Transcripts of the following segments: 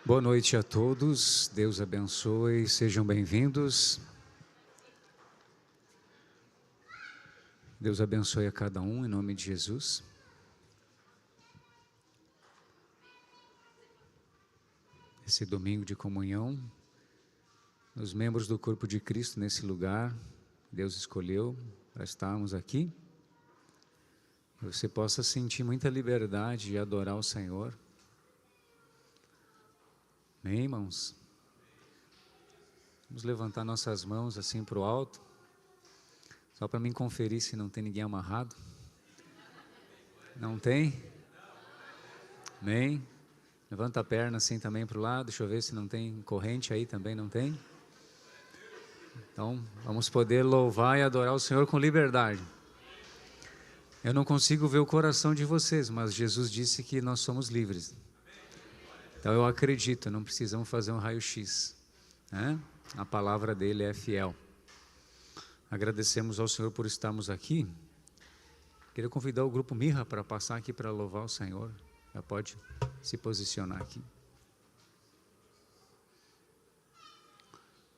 Boa noite a todos, Deus abençoe, sejam bem-vindos. Deus abençoe a cada um, em nome de Jesus. Esse domingo de comunhão, os membros do corpo de Cristo nesse lugar, Deus escolheu para estarmos aqui. Que você possa sentir muita liberdade de adorar o Senhor. Amém, irmãos? Vamos levantar nossas mãos assim para o alto, só para mim conferir se não tem ninguém amarrado. Não tem? Amém? Levanta a perna assim também para o lado, deixa eu ver se não tem corrente aí também, não tem? Então, vamos poder louvar e adorar o Senhor com liberdade. Eu não consigo ver o coração de vocês, mas Jesus disse que nós somos livres. Então eu acredito, não precisamos fazer um raio-x, né? A palavra dele é fiel. Agradecemos ao Senhor por estarmos aqui. Queria convidar o grupo Mirra para passar aqui para louvar o Senhor. Já pode se posicionar aqui.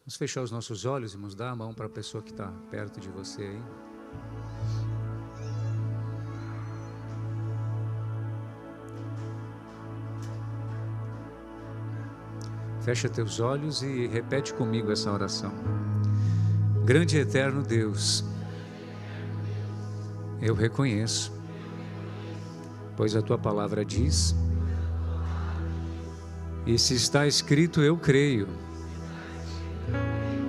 Vamos fechar os nossos olhos e vamos dar a mão para a pessoa que está perto de você aí. Fecha teus olhos e repete comigo essa oração. Grande e eterno Deus, eu reconheço, pois a tua palavra diz, e se está escrito eu creio,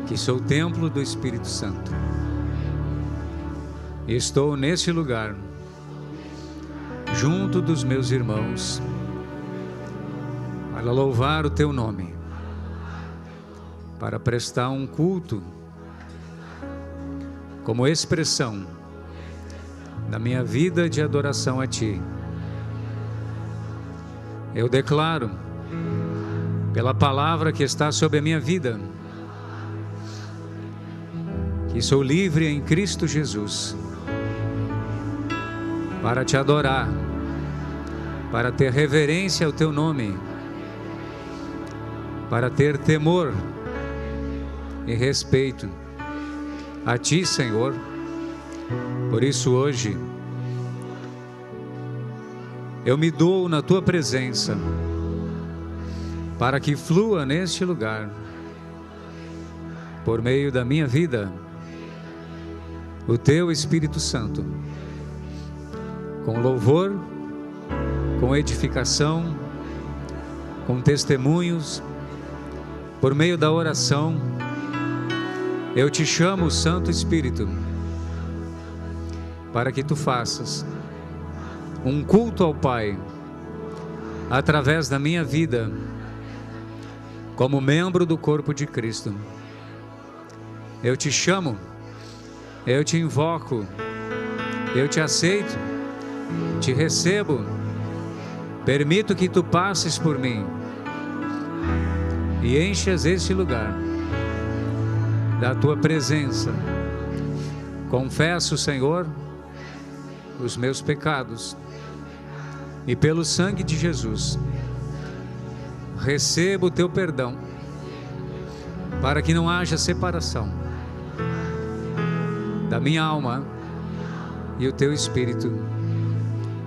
que sou o templo do Espírito Santo. Estou neste lugar, junto dos meus irmãos, para louvar o teu nome, para prestar um culto como expressão da minha vida de adoração a Ti. Eu declaro, pela palavra que está sobre a minha vida, que sou livre em Cristo Jesus, para Te adorar, para ter reverência ao Teu nome, para ter temor e respeito a Ti, Senhor. Por isso hoje eu me dou na Tua presença, para que flua neste lugar, por meio da minha vida, o Teu Espírito Santo, com louvor, com edificação, com testemunhos, por meio da oração. Eu te chamo, Santo Espírito, para que tu faças um culto ao Pai, através da minha vida, como membro do corpo de Cristo. Eu te chamo, eu te invoco, eu te aceito, te recebo, permito que tu passes por mim e enchas este lugar da tua presença. Confesso, Senhor, os meus pecados, e pelo sangue de Jesus recebo o teu perdão, para que não haja separação da minha alma e o teu Espírito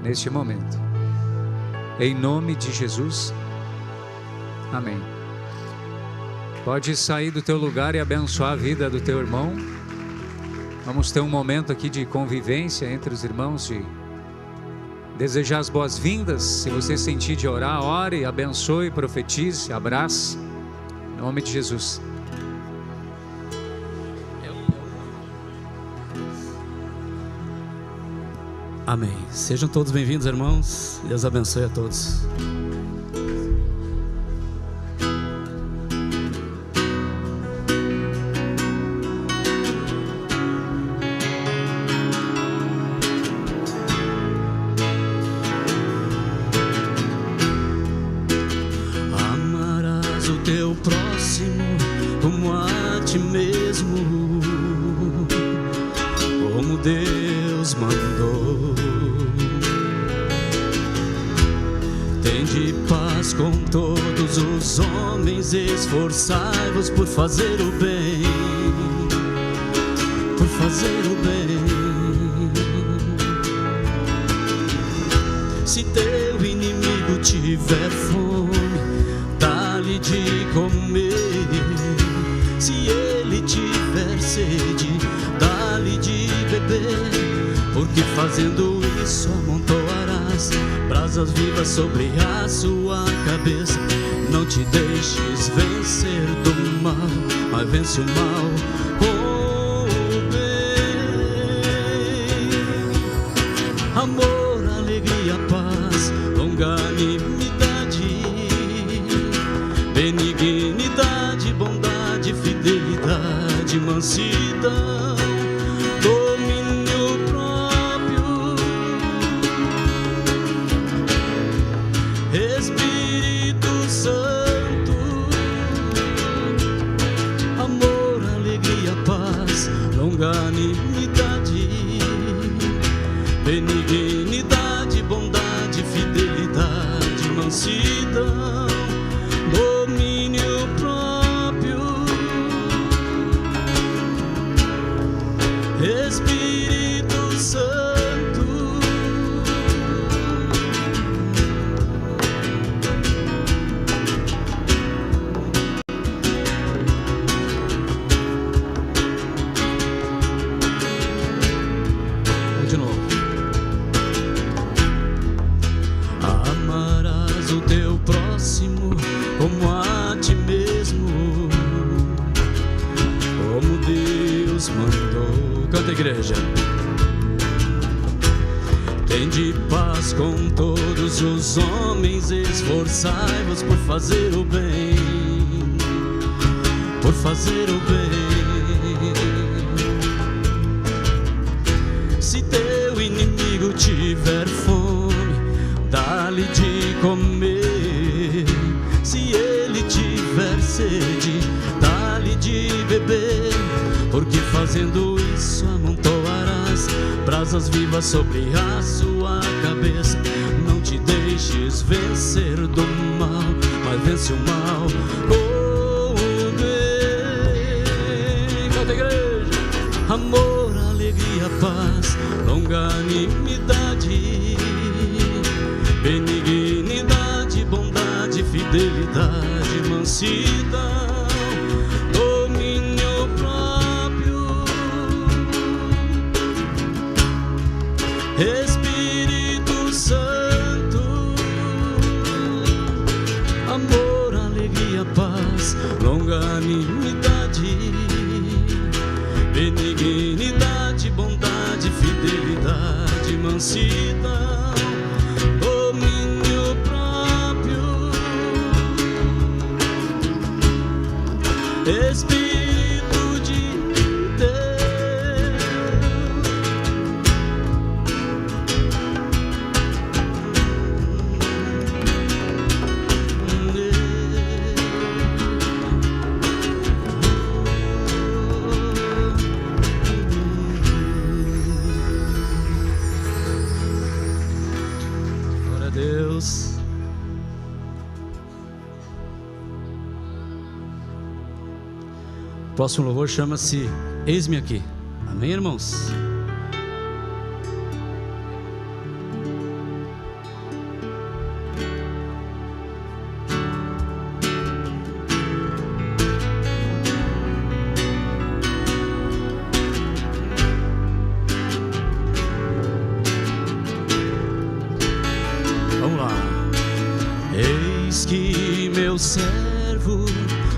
neste momento. Em nome de Jesus, amém. Pode sair do teu lugar e abençoar a vida do teu irmão. Vamos ter um momento aqui de convivência entre os irmãos, de desejar as boas-vindas. Se você sentir de orar, ore, abençoe, profetize, abrace. Em nome de Jesus. Amém. Sejam todos bem-vindos, irmãos. Deus abençoe a todos. Amarás o teu próximo como a ti mesmo, como Deus mandou. Tende paz com todos os homens, esforçai-vos por fazer o bem, por fazer o bem. Se teu inimigo tiver fome, dá-lhe de comer. Se ele tiver sede, dá-lhe de beber. Porque fazendo isso amontoarás brasas vivas sobre a sua cabeça. Não te deixes vencer do mal, mas vence o mal com o bem. Amor, alegria, paz, longanimidade, benignidade, bondade, fidelidade, mansidão, domínio próprio. Espírito Santo, amor, alegria, paz, longanimidade, benignidade, bondade, fidelidade, mansidão, domínio próprio. Espírito Santo, de novo. amarás o teu próximo como a ti mesmo, como Deus mandou. Canta, igreja. Tende paz com todos os homens, esforçai-vos por fazer o bem, por fazer o bem. Se teu inimigo tiver fome, dá-lhe de comer. Se ele tiver sede, dá-lhe de beber. Porque fazendo isso amontoarás brasas vivas sobre a sua cabeça. Não te deixes vencer do mal, mas vence o mal com o bem. Canta, igreja. Amor, alegria, paz, longanimidade, benignidade, bondade, fidelidade, mansidão, domínio próprio. Espírito Santo, amor, alegria, paz, longanimidade, benignidade, bondade, fidelidade, mansidão, domínio próprio. Espírito de Deus, glória a Deus. O próximo louvor chama-se Eis-me Aqui. Amém, irmãos? Vamos lá. Eis que meu servo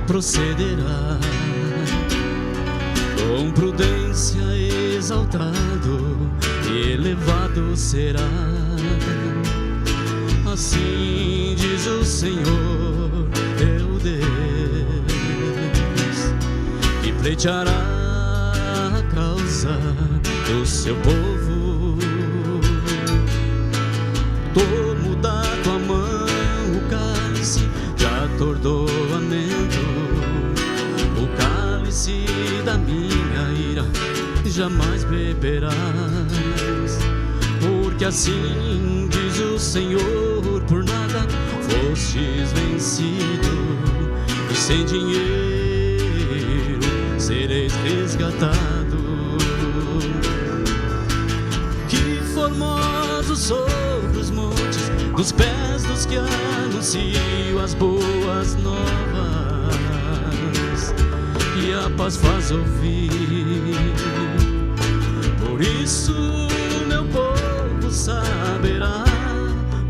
procederá com prudência, exaltado e elevado será. Assim diz o Senhor, teu Deus, que pleiteará a causa do seu povo. Tomo da tua mão o cálice de atordoamento, o cálice da minha ira jamais beberás. Porque assim diz o Senhor, por nada sem dinheiro sereis resgatados. Que formosos sobre os montes, dos pés dos que anunciam as boas novas, e a paz faz ouvir. Por isso meu povo saberá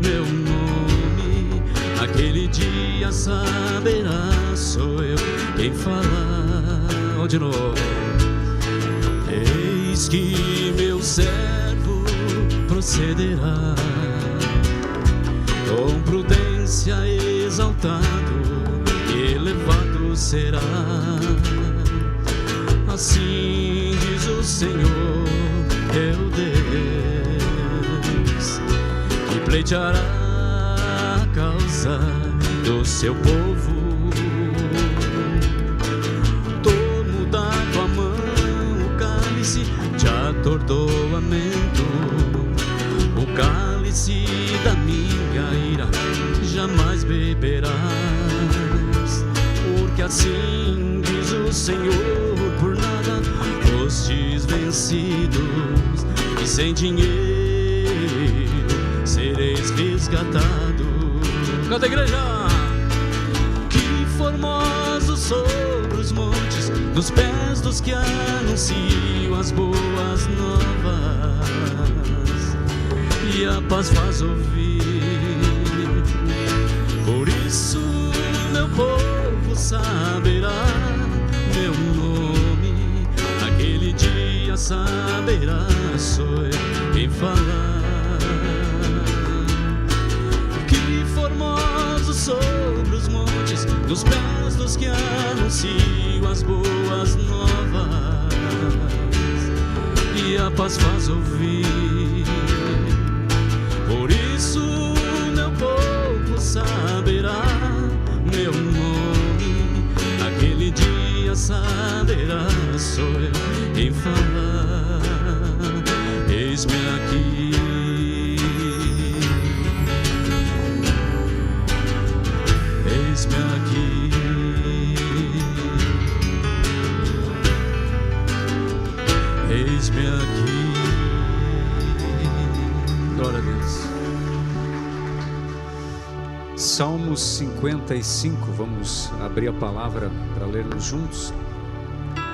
meu nome, aquele dia saberá, sou eu quem fala. De novo. Eis que meu servo procederá com prudência, exaltado e elevado será. Assim diz o Senhor, teu Deus, que pleiteará a causa do seu povo. Tomo da tua mão o cálice de atordoamento, o cálice da minha ira jamais beberás, porque assim diz o Senhor, por nada fostes vencidos, e sem dinheiro sereis resgatados. Canta, igreja! Que formosos sobre os montes, nos pés dos que anunciam as boas novas, e a paz faz ouvir. Por isso meu povo saberá meu nome, aquele dia saberá, sou eu quem fala. Que formosos sobre os montes, dos pés dos que anunciam as boas novas, e a paz faz ouvir. Por isso meu povo saberá meu nome, aquele dia saberá, sou eu quem fala. Eis-me aqui, eis-me aqui, eis-me aqui. Glória a Deus. Salmos 55, vamos abrir a palavra para lermos juntos.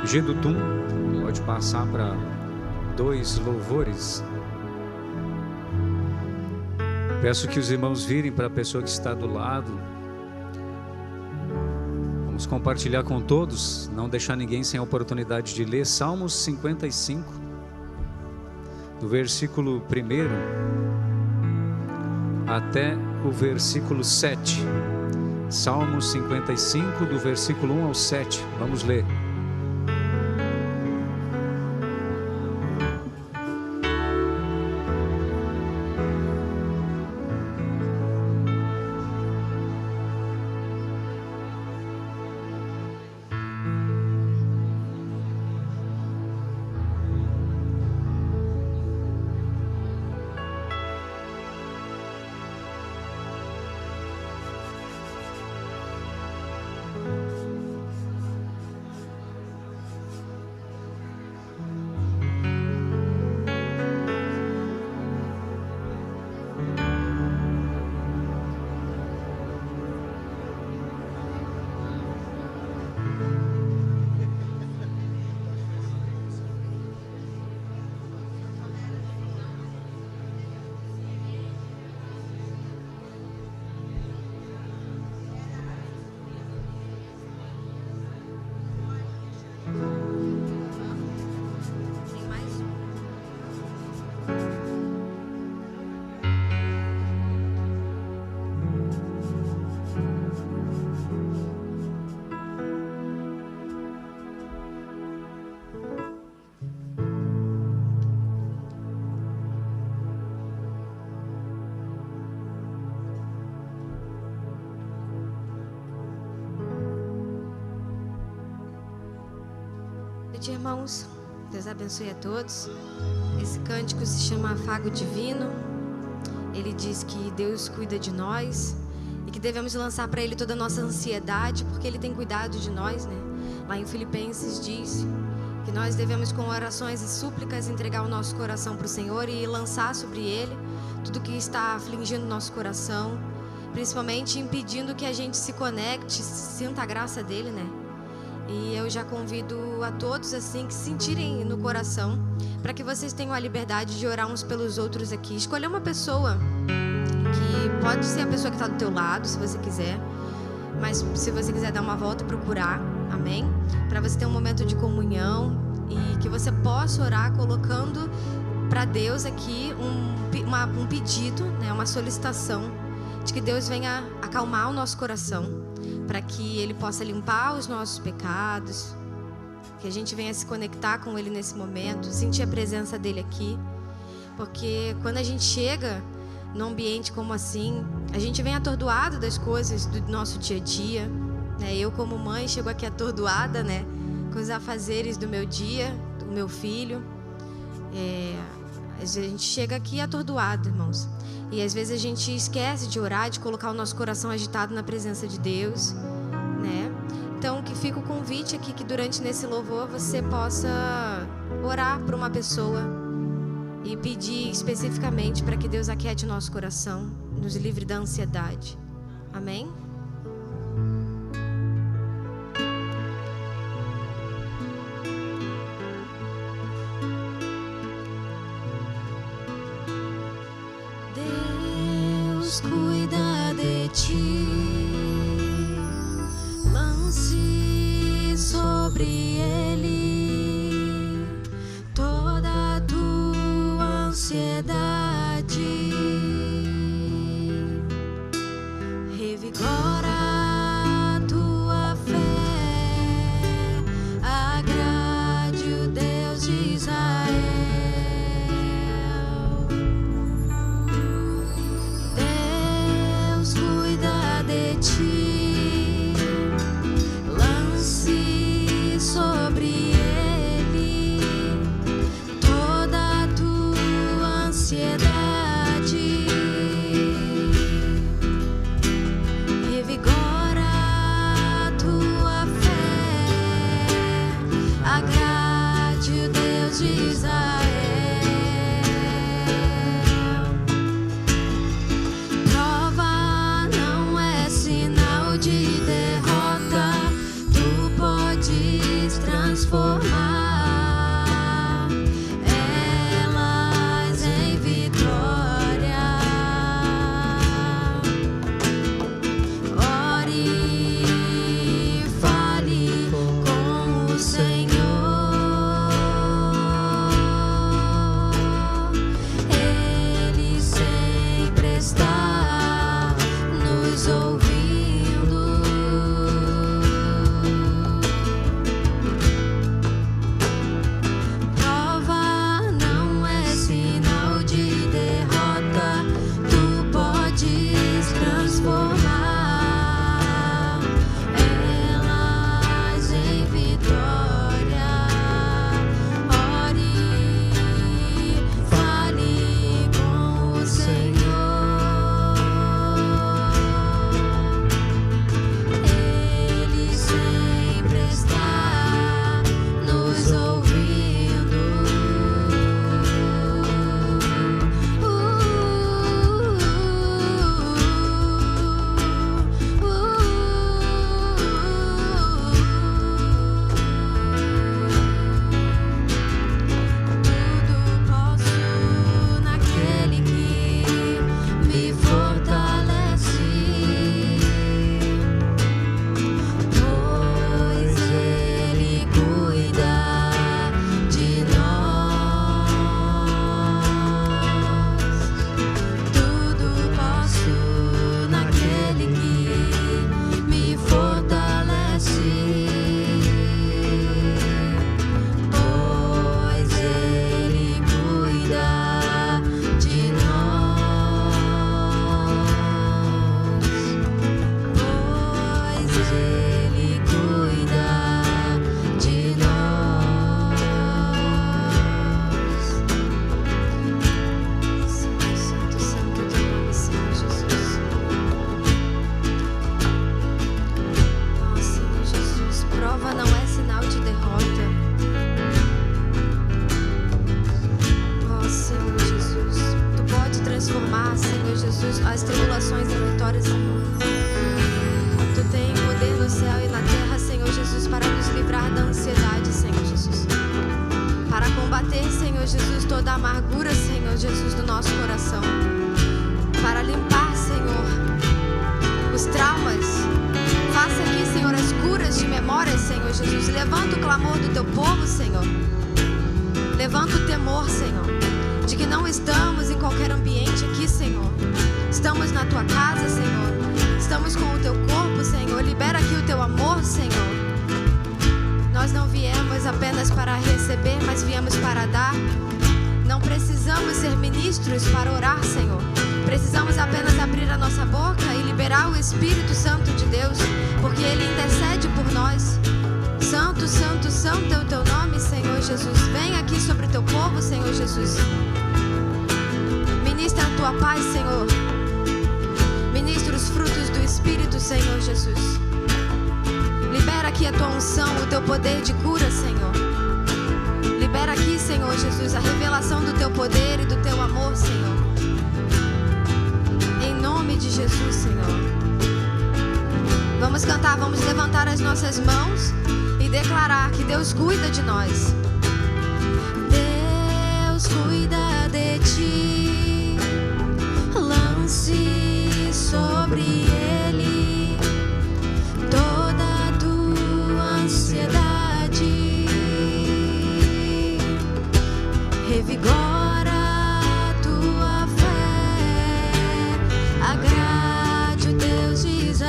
Gedutum, pode passar para 2 louvores. Peço que os irmãos virem para a pessoa que está do lado. Vamos compartilhar com todos, não deixar ninguém sem a oportunidade de ler. Salmos 55, do versículo 1 até o versículo 7. Salmos 55, do versículo 1 ao 7. Vamos ler. Irmãos, Deus abençoe a todos. Esse cântico se chama Afago Divino. Ele diz que Deus cuida de nós e que devemos lançar para Ele toda a nossa ansiedade, porque Ele tem cuidado de nós, né? Lá em Filipenses diz que nós devemos, com orações e súplicas, entregar o nosso coração para o Senhor e lançar sobre Ele tudo que está afligindo o nosso coração, principalmente impedindo que a gente se conecte, sinta a graça dEle, né? E eu já convido a todos, assim, que se sentirem no coração, para que vocês tenham a liberdade de orar uns pelos outros aqui. Escolher uma pessoa, que pode ser a pessoa que está do teu lado, se você quiser, mas se você quiser dar uma volta, procurar, amém? Para você ter um momento de comunhão e que você possa orar colocando para Deus aqui um pedido, né, uma solicitação de que Deus venha acalmar o nosso coração, para que Ele possa limpar os nossos pecados, que a gente venha se conectar com Ele nesse momento, sentir a presença dEle aqui, porque quando a gente chega num ambiente como assim, a gente vem atordoado das coisas do nosso dia a dia, né? Eu, como mãe, chego aqui atordoada, né, com os afazeres do meu dia, do meu filho. A gente chega aqui atordoado, irmãos. E às vezes a gente esquece de orar, de colocar o nosso coração agitado na presença de Deus, né? Então, que fica o convite aqui que durante nesse louvor você possa orar por uma pessoa e pedir especificamente para que Deus aquiete o nosso coração, nos livre da ansiedade. Amém? Deus cuida de ti, lance sobre Ele toda a tua ansiedade, revigora a tua fé, agrade o Deus de Israel. Lance sobre Ele toda a tua ansiedade, revigora a tua fé, agrade o Deus de Israel. De derrota, tu podes transformar elas em vitória. Ore e fale com o Senhor, Ele sempre está nos ouvindo. Senhor Jesus, toda a amargura, Senhor Jesus, do nosso coração. Para limpar, Senhor, os traumas. Faça aqui, Senhor, as curas de memória, Senhor Jesus. Levanta o clamor do teu povo, Senhor. Levanta o temor, Senhor, de que não estamos em qualquer ambiente aqui, Senhor. Estamos na tua casa, Senhor. Estamos com o teu corpo, Senhor. Libera aqui o teu amor, Senhor. Nós não viemos apenas para receber, mas viemos para dar. Não precisamos ser ministros para orar, Senhor. Precisamos apenas abrir a nossa boca e liberar o Espírito Santo de Deus, porque Ele intercede por nós. Santo, santo, santo é o teu nome, Senhor Jesus. Vem aqui sobre o teu povo, Senhor Jesus. Ministra a tua paz, Senhor. Ministra os frutos do Espírito, Senhor Jesus. Libera aqui a tua unção, o teu poder de cura, Senhor. Libera aqui, Senhor Jesus, a revelação do teu poder e do teu amor, Senhor. Em nome de Jesus, Senhor. Vamos cantar, vamos levantar as nossas mãos e declarar que Deus cuida de nós. Deus cuida de ti. Lance sobre Ele toda a tua ansiedade. Revigora a tua fé. Agrade o Deus de Israel.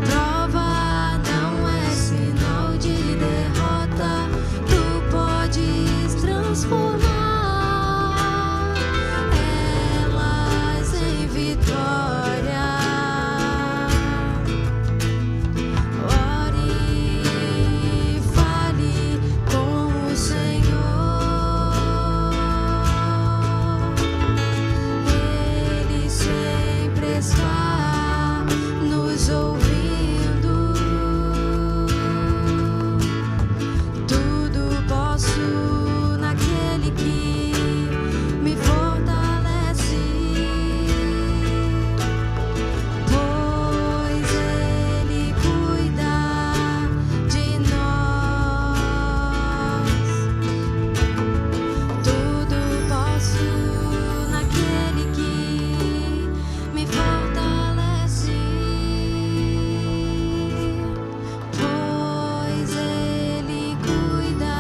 Prova não é sinal de derrota. Tu podes transformar elas em vitória. Ore e fale com o Senhor. Ele sempre está nos ouvindo. Tudo posso naquele que me fortalece, pois Ele cuida de nós. Tudo posso naquele que me fortalece, pois Ele cuida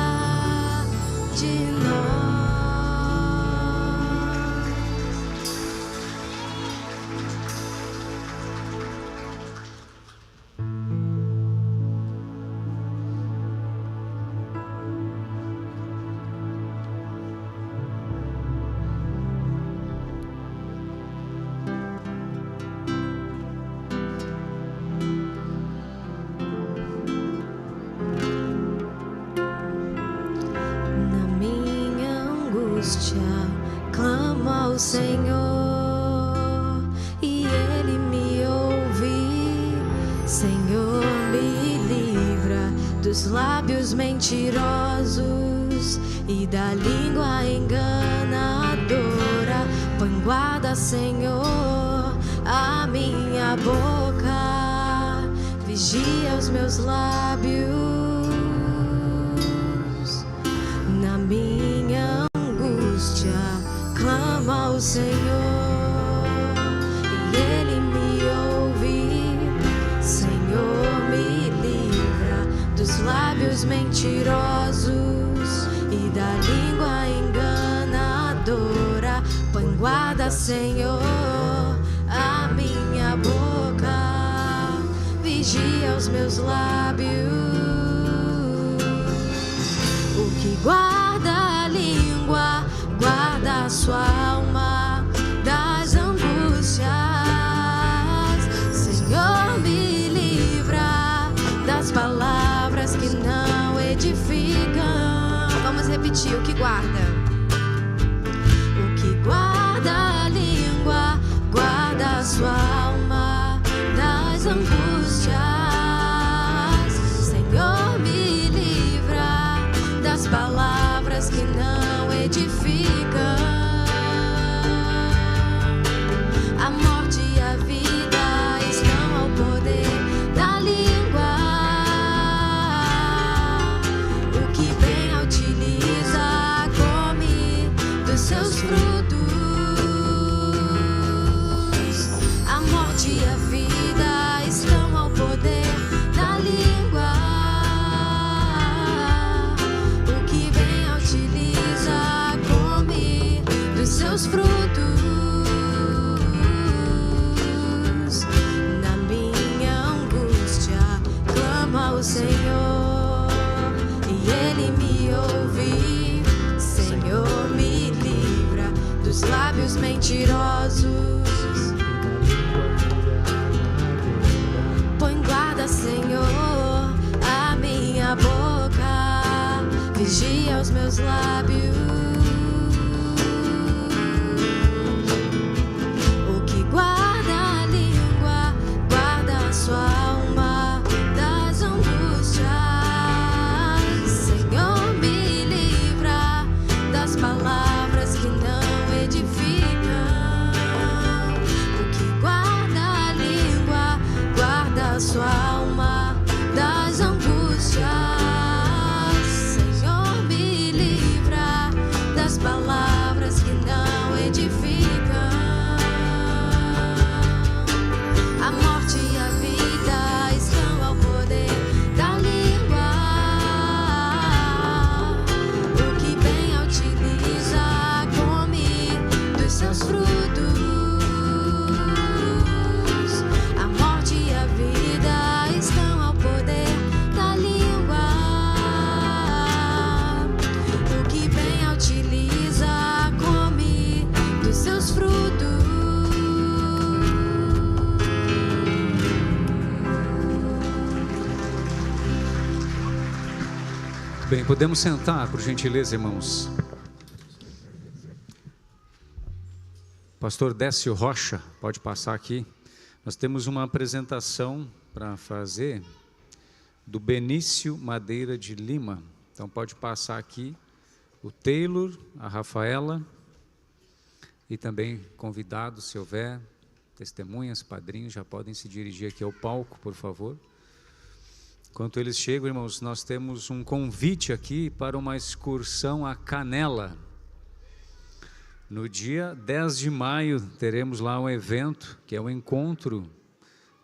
de nós. Na minha angústia, clamo ao Senhor e Ele me ouve. Senhor, me livra dos lábios mentirosos e da língua enganadora. Põe guarda, Senhor, a minha boca, vigia os meus lábios. Na minha angústia, clamo ao Senhor e Ele me ouve. Senhor, me livra dos lábios mentirosos e da língua enganadora. Põe guarda, Senhor, a minha boca, vigia os meus lábios. O que guarda a língua, guarda a sua alma das angústias. Senhor, me livra das palavras que não edificam. Vamos repetir, o que guarda? O que guarda a língua, guarda a sua alma das angústias. Senhor, me livra das palavras Na minha angústia, clamo ao Senhor e Ele me ouve. Senhor, me livra dos lábios mentirosos. Põe guarda, Senhor, a minha boca, vigia os meus lábios. O que guarda a língua, guarda a sua alma das angústias. Senhor, me livra das palavras que não edificam. O que guarda a língua, guarda a sua alma das angústias. Senhor, me livra das palavras que não edificam. A morte e a vida estão ao poder da língua. O que bem a utiliza, come dos seus frutos. A morte e a vida estão ao poder da língua. O que bem a utiliza, come dos seus frutos. Bem, podemos sentar, por gentileza, irmãos. Pastor Décio Rocha, pode passar aqui. Nós temos uma apresentação para fazer do Benício Madeira de Lima. Então pode passar aqui o Taylor, a Rafaela e também convidados, se houver, testemunhas, padrinhos, já podem se dirigir aqui ao palco, por favor. Enquanto eles chegam, irmãos, nós temos um convite aqui para uma excursão à Canela. No dia 10 de maio teremos lá um evento, que é o encontro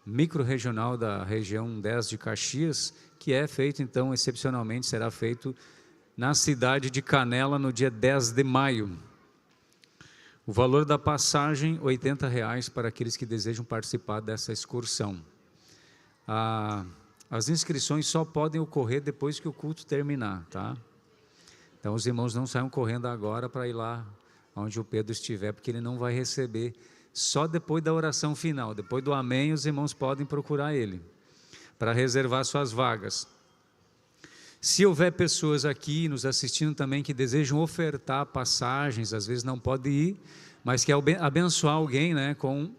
micro-regional da região 10 de Caxias, que é feito então, excepcionalmente, será feito na cidade de Canela no dia 10 de maio. O valor da passagem, R$ 80 para aqueles que desejam participar dessa excursão. As inscrições só podem ocorrer depois que o culto terminar, tá? Então os irmãos não saiam correndo agora para ir lá onde o Pedro estiver, porque ele não vai receber só depois da oração final. Depois do amém, os irmãos podem procurar ele para reservar suas vagas. Se houver pessoas aqui nos assistindo também que desejam ofertar passagens, às vezes não pode ir, mas quer abençoar alguém, né, com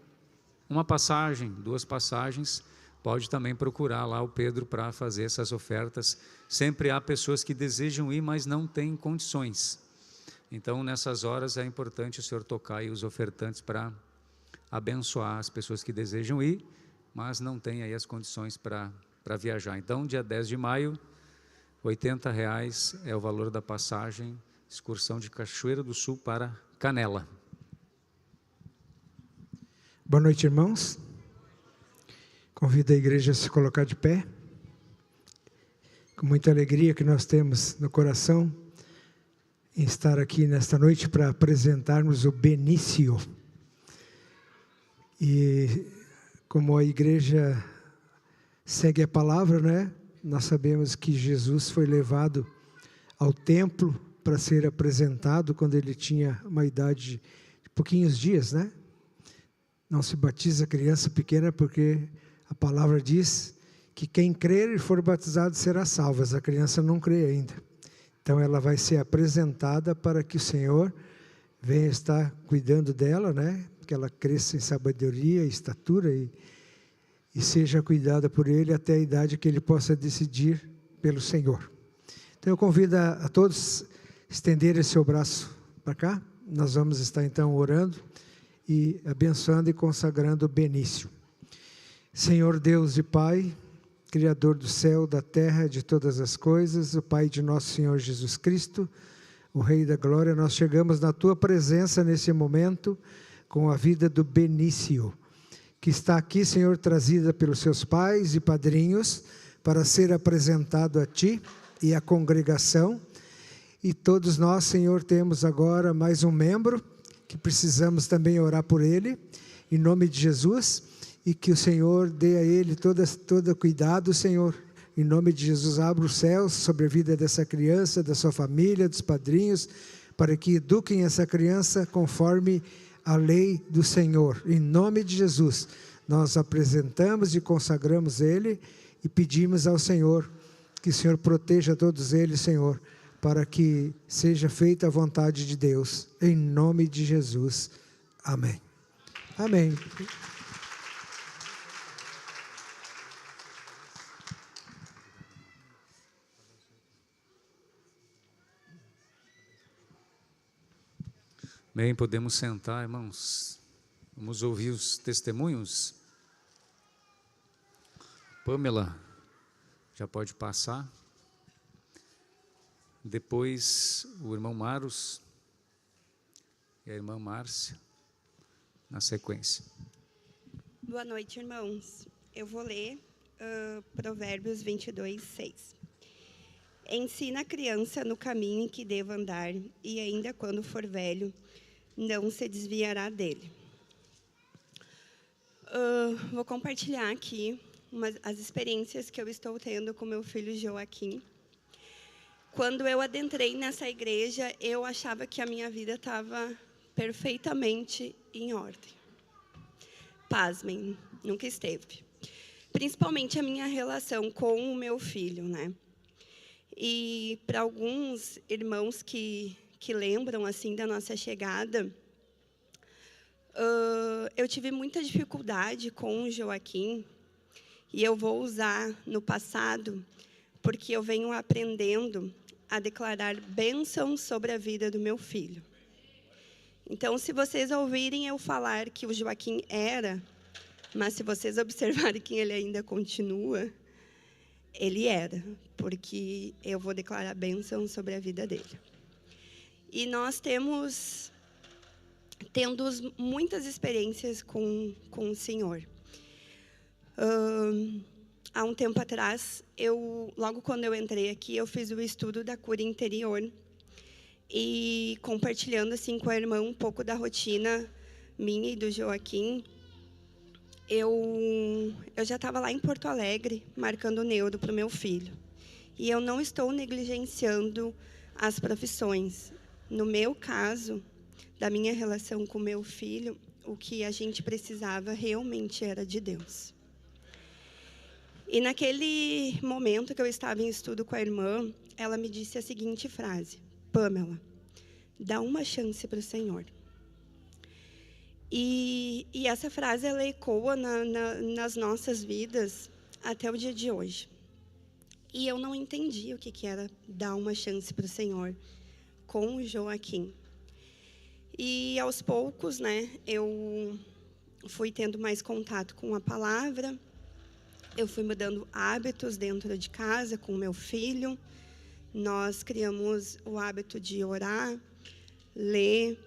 uma passagem, 2 passagens, pode também procurar lá o Pedro para fazer essas ofertas. Sempre há pessoas que desejam ir, mas não têm condições. Então, nessas horas, é importante o senhor tocar aí os ofertantes para abençoar as pessoas que desejam ir, mas não têm aí as condições para viajar. Então, dia 10 de maio, R$ 80 é o valor da passagem, excursão de Cachoeira do Sul para Canela. Boa noite, irmãos. Convido a igreja a se colocar de pé. Com muita alegria que nós temos no coração em estar aqui nesta noite para apresentarmos o Benício. E como a igreja segue a palavra, né? Nós sabemos que Jesus foi levado ao templo para ser apresentado quando ele tinha uma idade de pouquinhos dias, né? Não se batiza criança pequena porque a palavra diz que quem crer e for batizado será salvo. Essa criança não crê ainda. Então ela vai ser apresentada para que o Senhor venha estar cuidando dela, né? Que ela cresça em sabedoria, estatura e seja cuidada por Ele até a idade que Ele possa decidir pelo Senhor. Então eu convido a todos a estenderem seu braço para cá. Nós vamos estar então orando e abençoando e consagrando o Benício. Senhor Deus e Pai, Criador do céu, da terra, de todas as coisas, o Pai de nosso Senhor Jesus Cristo, o Rei da Glória, nós chegamos na Tua presença nesse momento com a vida do Benício, que está aqui, Senhor, trazida pelos seus pais e padrinhos para ser apresentado a Ti e à congregação. E todos nós, Senhor, temos agora mais um membro que precisamos também orar por ele, em nome de Jesus, e que o Senhor dê a ele todo cuidado, Senhor. Em nome de Jesus, abra os céus sobre a vida dessa criança, da sua família, dos padrinhos, para que eduquem essa criança conforme a lei do Senhor. Em nome de Jesus, nós apresentamos e consagramos ele e pedimos ao Senhor que o Senhor proteja todos eles, Senhor, para que seja feita a vontade de Deus. Em nome de Jesus. Amém. Amém. Bem, podemos sentar, irmãos. Vamos ouvir os testemunhos. Pamela, já pode passar. Depois o irmão Maros e a irmã Márcia, na sequência. Boa noite, irmãos. Eu vou ler Provérbios 22, 6. Ensina a criança no caminho em que deva andar, e ainda quando for velho, não se desviará dele. Vou compartilhar aqui as experiências que eu estou tendo com meu filho Joaquim. Quando eu adentrei nessa igreja, eu achava que a minha vida estava perfeitamente em ordem. Pasmem, nunca esteve. Principalmente a minha relação com o meu filho, né? E para alguns irmãos que lembram assim da nossa chegada, eu tive muita dificuldade com o Joaquim, e eu vou usar no passado, porque eu venho aprendendo a declarar bênção sobre a vida do meu filho. Então, se vocês ouvirem eu falar que o Joaquim era, mas se vocês observarem que ele ainda continua, ele era, porque eu vou declarar bênção sobre a vida dele. E nós tendo muitas experiências com o Senhor. Há um tempo atrás, logo quando eu entrei aqui, eu fiz o estudo da cura interior. E compartilhando assim com a irmã um pouco da rotina minha e do Joaquim, eu já estava lá em Porto Alegre, marcando o neuro para o meu filho. E eu não estou negligenciando as profissões. No meu caso, da minha relação com o meu filho, o que a gente precisava realmente era de Deus. E naquele momento que eu estava em estudo com a irmã, ela me disse a seguinte frase: Pamela, dá uma chance para o Senhor. E essa frase, ela ecoa nas nossas vidas até o dia de hoje. E eu não entendi o que era dar uma chance para o Senhor com o Joaquim. E aos poucos, né, eu fui tendo mais contato com a palavra, eu fui mudando hábitos dentro de casa com o meu filho. Nós criamos o hábito de orar, ler,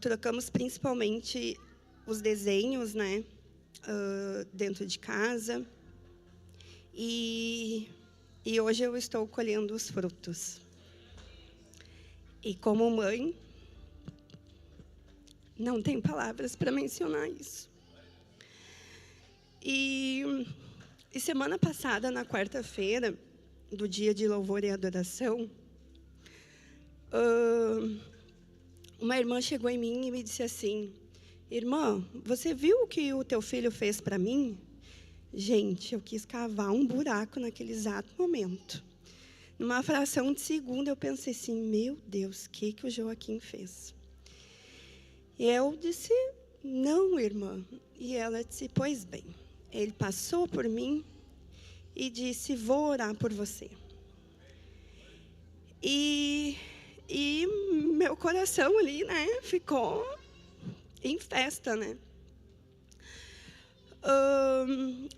trocamos principalmente os desenhos, né, dentro de casa. E hoje eu estou colhendo os frutos. E como mãe, não tem palavras para mencionar isso. E semana passada, na quarta-feira, do dia de louvor e adoração, uma irmã chegou em mim e me disse assim: irmã, você viu o que o teu filho fez para mim? Gente, eu quis cavar um buraco naquele exato momento. Numa fração de segundo, eu pensei assim: meu Deus, o que o Joaquim fez? E eu disse: não, irmã. E ela disse: pois bem, ele passou por mim e disse: vou orar por você. E meu coração ali, né, ficou em festa, né?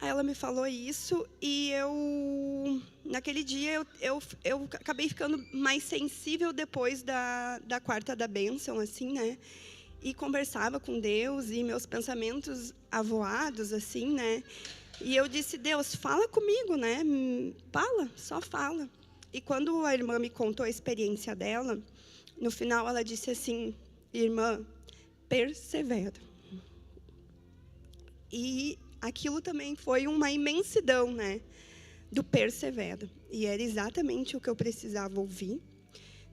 Aí ela me falou isso e naquele dia eu acabei ficando mais sensível depois da quarta da bênção, assim, né? E conversava com Deus e meus pensamentos avoados, assim, né? E eu disse: Deus, fala comigo, né? Fala, só fala. E quando a irmã me contou a experiência dela, no final ela disse assim: irmã, persevera. E aquilo também foi uma imensidão, né? Do persevera. E era exatamente o que eu precisava ouvir.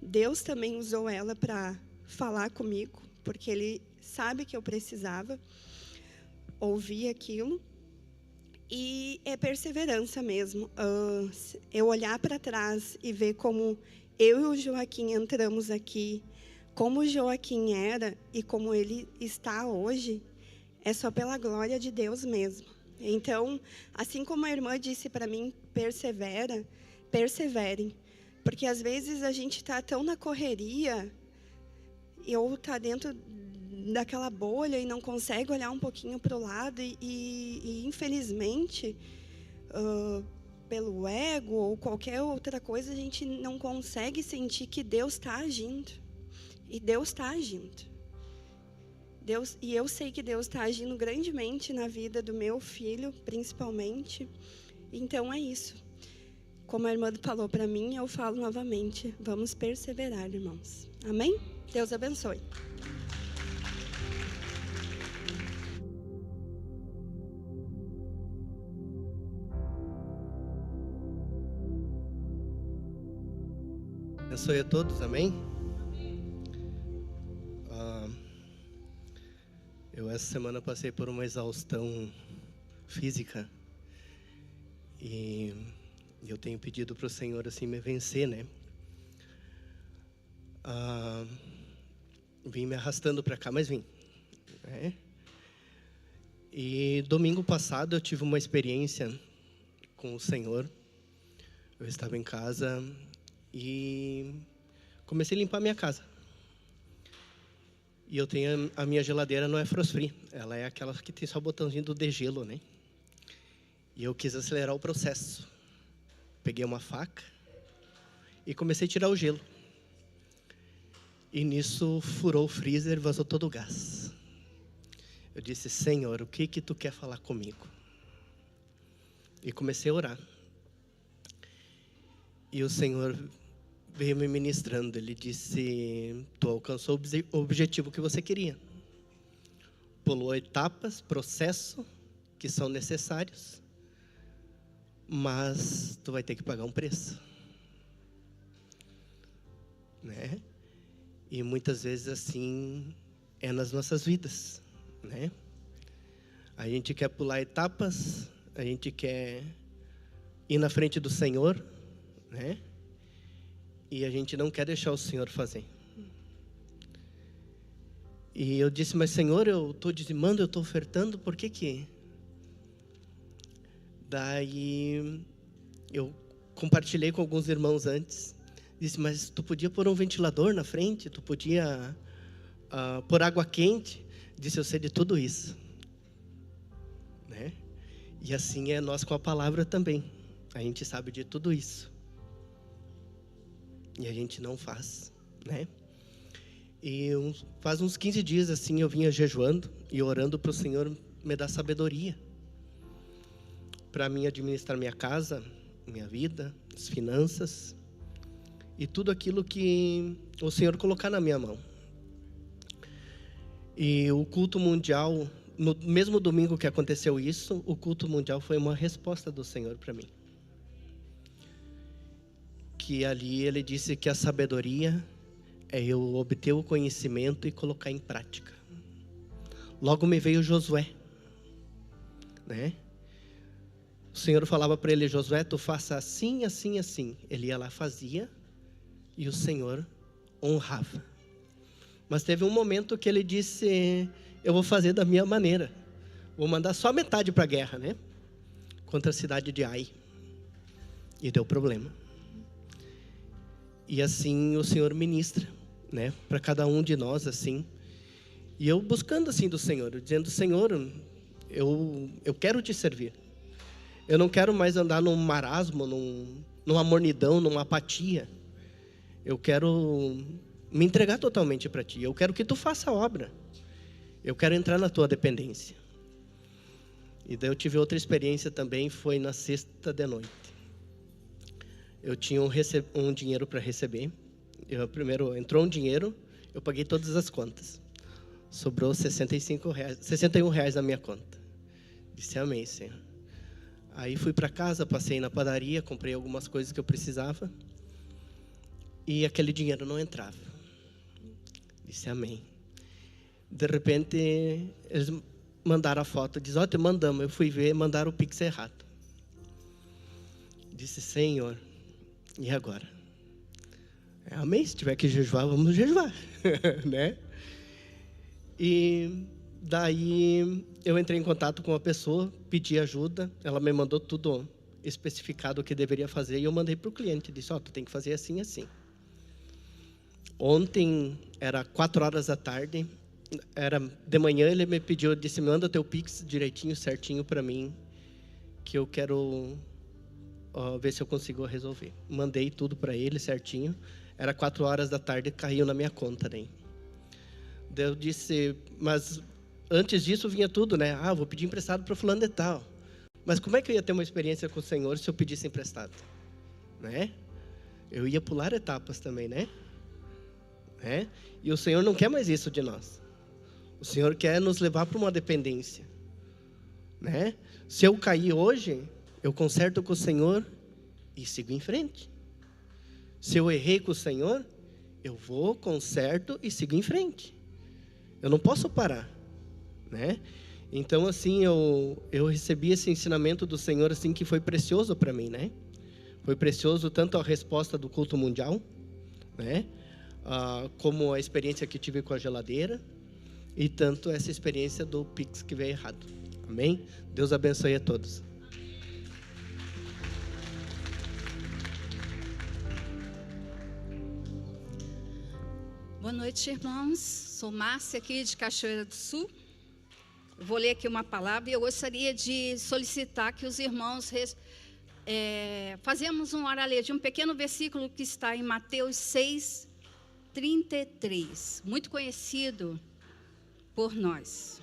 Deus também usou ela para falar comigo, porque Ele sabe que eu precisava ouvir aquilo. E é perseverança mesmo. Eu olhar para trás e ver como eu e o Joaquim entramos aqui, como o Joaquim era e como ele está hoje, é só pela glória de Deus mesmo. Então, assim como a irmã disse para mim, perseverem. Porque às vezes a gente está tão na correria, ou está dentro daquela bolha e não consegue olhar um pouquinho para o lado e infelizmente, pelo ego ou qualquer outra coisa, a gente não consegue sentir que Deus está agindo. E Deus está agindo. E eu sei que Deus está agindo grandemente na vida do meu filho, principalmente. Então é isso. Como a irmã falou para mim, eu falo novamente. Vamos perseverar, irmãos. Amém? Deus abençoe. Abençoe a todos, amém? Eu essa semana passei por uma exaustão física e eu tenho pedido para o Senhor assim me vencer, né? Vim me arrastando para cá, mas vim, né? E domingo passado eu tive uma experiência com o Senhor. Eu estava em casa e comecei a limpar minha casa. E eu tenho a minha geladeira não é frost free, ela é aquela que tem só o botãozinho do degelo, né? E eu quis acelerar o processo. Peguei uma faca e comecei a tirar o gelo. E nisso furou o freezer e vazou todo o gás. Eu disse, Senhor, o que tu quer falar comigo? E comecei a orar. E o Senhor veio me ministrando. Ele disse, tu alcançou o objetivo que você queria. Pulou etapas, processo que são necessários, mas tu vai ter que pagar um preço, né? E muitas vezes assim é nas nossas vidas, né? A gente quer pular etapas, a gente quer ir na frente do Senhor, né? E a gente não quer deixar o Senhor fazer. E eu disse, mas Senhor, eu estou dizimando, eu estou ofertando, por que que... Daí eu compartilhei com alguns irmãos antes. Disse, mas tu podia pôr um ventilador na frente, tu podia pôr água quente. Disse, eu sei de tudo isso, né? E assim é nós com a palavra também. A gente sabe de tudo isso. E a gente não faz, né? E faz uns 15 dias assim eu vinha jejuando e orando para o Senhor me dar sabedoria para mim administrar minha casa, minha vida, as finanças e tudo aquilo que o Senhor colocar na minha mão. E o culto mundial, no mesmo domingo que aconteceu isso, o culto mundial foi uma resposta do Senhor para mim. Que ali ele disse que a sabedoria é eu obter o conhecimento e colocar em prática. Logo me veio Josué, né? O Senhor falava para ele, Josué, tu faça assim, assim, assim. Ele ia lá, fazia, e o Senhor honrava. Mas teve um momento que ele disse, eu vou fazer da minha maneira. Vou mandar só metade para a guerra, né? Contra a cidade de Ai. E deu problema. E assim o Senhor ministra, né? Para cada um de nós, assim. E eu buscando assim do Senhor, dizendo, Senhor, eu quero te servir. Eu não quero mais andar num marasmo, numa mornidão, numa apatia. Eu quero me entregar totalmente para ti. Eu quero que tu faça a obra. Eu quero entrar na tua dependência. E daí eu tive outra experiência também, foi na sexta de noite. Eu tinha um dinheiro para receber. Primeiro entrou um dinheiro, Eu paguei todas as contas. Sobrou R$61 na minha conta. Disse amém, Senhor. Aí fui para casa, passei na padaria, comprei algumas coisas que eu precisava. E aquele dinheiro não entrava. Disse amém. De repente, eles mandaram a foto. Diz, te mandamos. Eu fui ver, mandaram o Pix errado. Disse, Senhor, e agora? Amém, se tiver que jejuar, vamos jejuar. Né? E daí eu entrei em contato com uma pessoa, pedi ajuda, ela me mandou tudo especificado o que deveria fazer e eu mandei para o cliente, disse, tu tem que fazer assim, assim. Ontem, era 4 horas da tarde, era de manhã, ele me pediu, disse, manda teu Pix direitinho, certinho para mim, que eu quero ver se eu consigo resolver. Mandei tudo para ele certinho, era 4 horas da tarde, caiu na minha conta, né? Eu disse, mas antes disso vinha tudo, né? Vou pedir emprestado para fulano de tal. Mas como é que eu ia ter uma experiência com o Senhor se eu pedisse emprestado? Né? Eu ia pular etapas também, né? E o Senhor não quer mais isso de nós. O Senhor quer nos levar para uma dependência. Né? Se eu cair hoje, eu conserto com o Senhor e sigo em frente. Se eu errei com o Senhor, eu vou, conserto e sigo em frente. Eu não posso parar, né? Então, assim, eu recebi esse ensinamento do Senhor, assim, que foi precioso para mim, né? Foi precioso tanto a resposta do culto mundial, né? Como a experiência que tive com a geladeira e tanto essa experiência do Pix que veio errado. Amém? Deus abençoe a todos. Boa noite, irmãos. Sou Márcia, aqui de Cachoeira do Sul. Vou ler aqui uma palavra e eu gostaria de solicitar que os irmãos fazemos uma oração de um pequeno versículo que está em Mateus 6:33, muito conhecido por nós.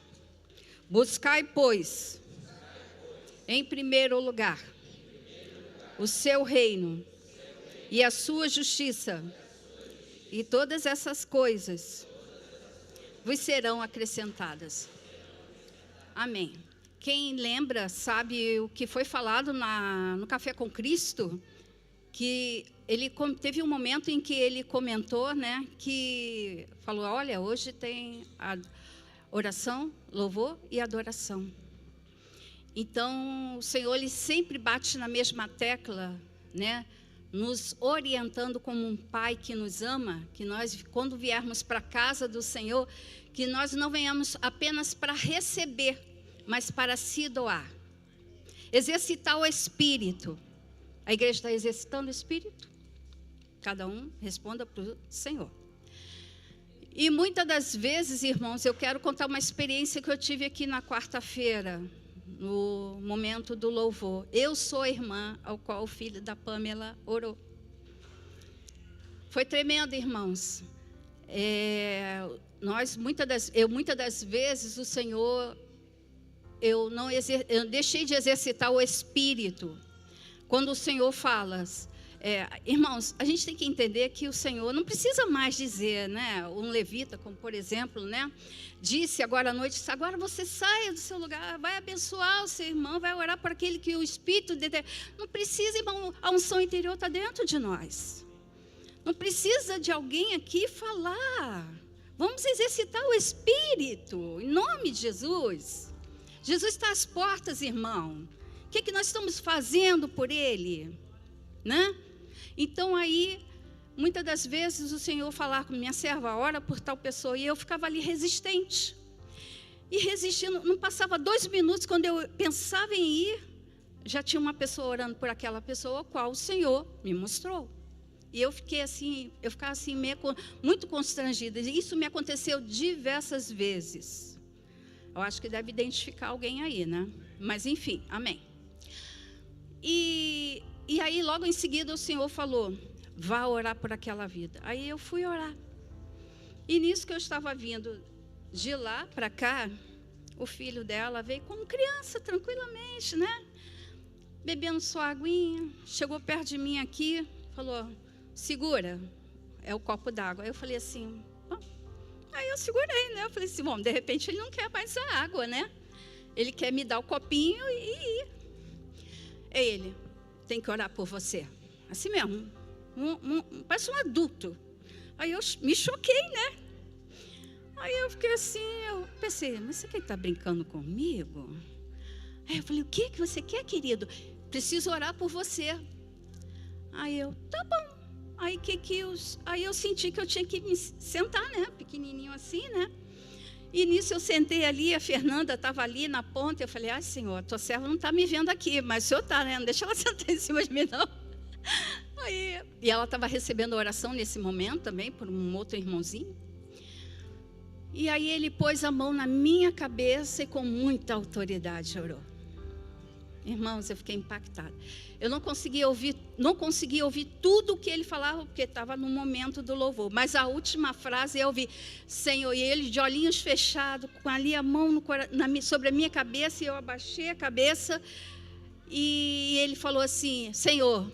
Buscai, pois, em primeiro lugar, o seu reino e a sua justiça, e todas essas coisas vos serão acrescentadas. Amém. Quem lembra, sabe o que foi falado no Café com Cristo, que ele teve um momento em que ele comentou, né, que falou, olha, hoje tem a oração, louvor e adoração. Então, o Senhor, ele sempre bate na mesma tecla, né, nos orientando como um pai que nos ama, que nós, quando viermos para a casa do Senhor, que nós não venhamos apenas para receber, mas para se doar. Exercitar o Espírito. A igreja está exercitando o Espírito? Cada um responda para o Senhor. E muitas das vezes, irmãos, eu quero contar uma experiência que eu tive aqui na quarta-feira, no momento do louvor. Eu sou a irmã ao qual o filho da Pamela orou. Foi tremendo, irmãos. Muitas das vezes o Senhor, eu deixei de exercitar o Espírito. Quando o Senhor fala, irmãos, a gente tem que entender que o Senhor não precisa mais dizer, né? Um levita, como por exemplo, né? Disse agora à noite, agora você saia do seu lugar, vai abençoar o seu irmão, vai orar por aquele que o Espírito... Não precisa, irmão, a unção interior está dentro de nós. Não precisa de alguém aqui falar. Vamos exercitar o Espírito, em nome de Jesus. Jesus está às portas, irmão. O que nós estamos fazendo por Ele? Né? Então aí, muitas das vezes o Senhor falava com minha serva, ora por tal pessoa, e eu ficava ali resistente. E resistindo, não passava 2 minutos, quando eu pensava em ir, já tinha uma pessoa orando por aquela pessoa, a qual o Senhor me mostrou. E eu ficava assim, muito constrangida. E isso me aconteceu diversas vezes. Eu acho que deve identificar alguém aí, né? Mas enfim, amém. E aí, logo em seguida, o Senhor falou, vá orar por aquela vida. Aí eu fui orar. E nisso que eu estava vindo de lá para cá, o filho dela veio como criança, tranquilamente, né? Bebendo sua aguinha, chegou perto de mim aqui, falou, segura, é o copo d'água. Aí eu falei assim, Aí eu segurei, né? Eu falei assim, bom, de repente ele não quer mais a água, né? Ele quer me dar o copinho e ir. Ele, tem que orar por você. Assim mesmo, parece um adulto. Aí eu me choquei, né? Aí eu fiquei assim, eu pensei, mas você quer estar brincando comigo? Aí eu falei, o que você quer, querido? Preciso orar por você. Aí eu, tá bom. Aí eu senti que eu tinha que me sentar, né? Pequenininho assim, né? E nisso eu sentei ali, a Fernanda estava ali na ponta. Eu falei, Senhor, tua serva não está me vendo aqui, mas o Senhor está, né? Não deixa ela sentar em cima de mim, não. E ela estava recebendo a oração nesse momento também, por um outro irmãozinho. E aí ele pôs a mão na minha cabeça e com muita autoridade orou. Irmãos, eu fiquei impactada. Eu não conseguia ouvir tudo o que ele falava, porque estava no momento do louvor. Mas a última frase eu ouvi, Senhor, e ele de olhinhos fechados, com ali a mão sobre a minha cabeça, e eu abaixei a cabeça, e ele falou assim, Senhor,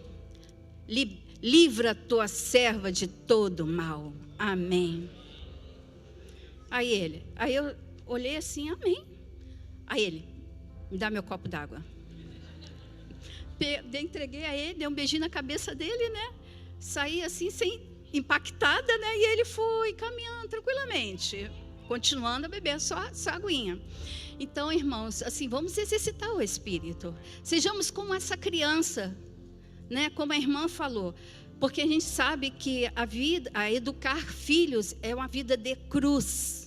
livra tua serva de todo mal. Amém. Aí eu olhei assim, amém. Aí ele, me dá meu copo d'água. Entreguei a ele, dei um beijinho na cabeça dele, né? Saí assim, impactada, né? E ele foi caminhando tranquilamente, continuando a beber só aguinha. Então, irmãos, assim, vamos exercitar o Espírito. Sejamos como essa criança, né? Como a irmã falou. Porque a gente sabe que a educar filhos é uma vida de cruz.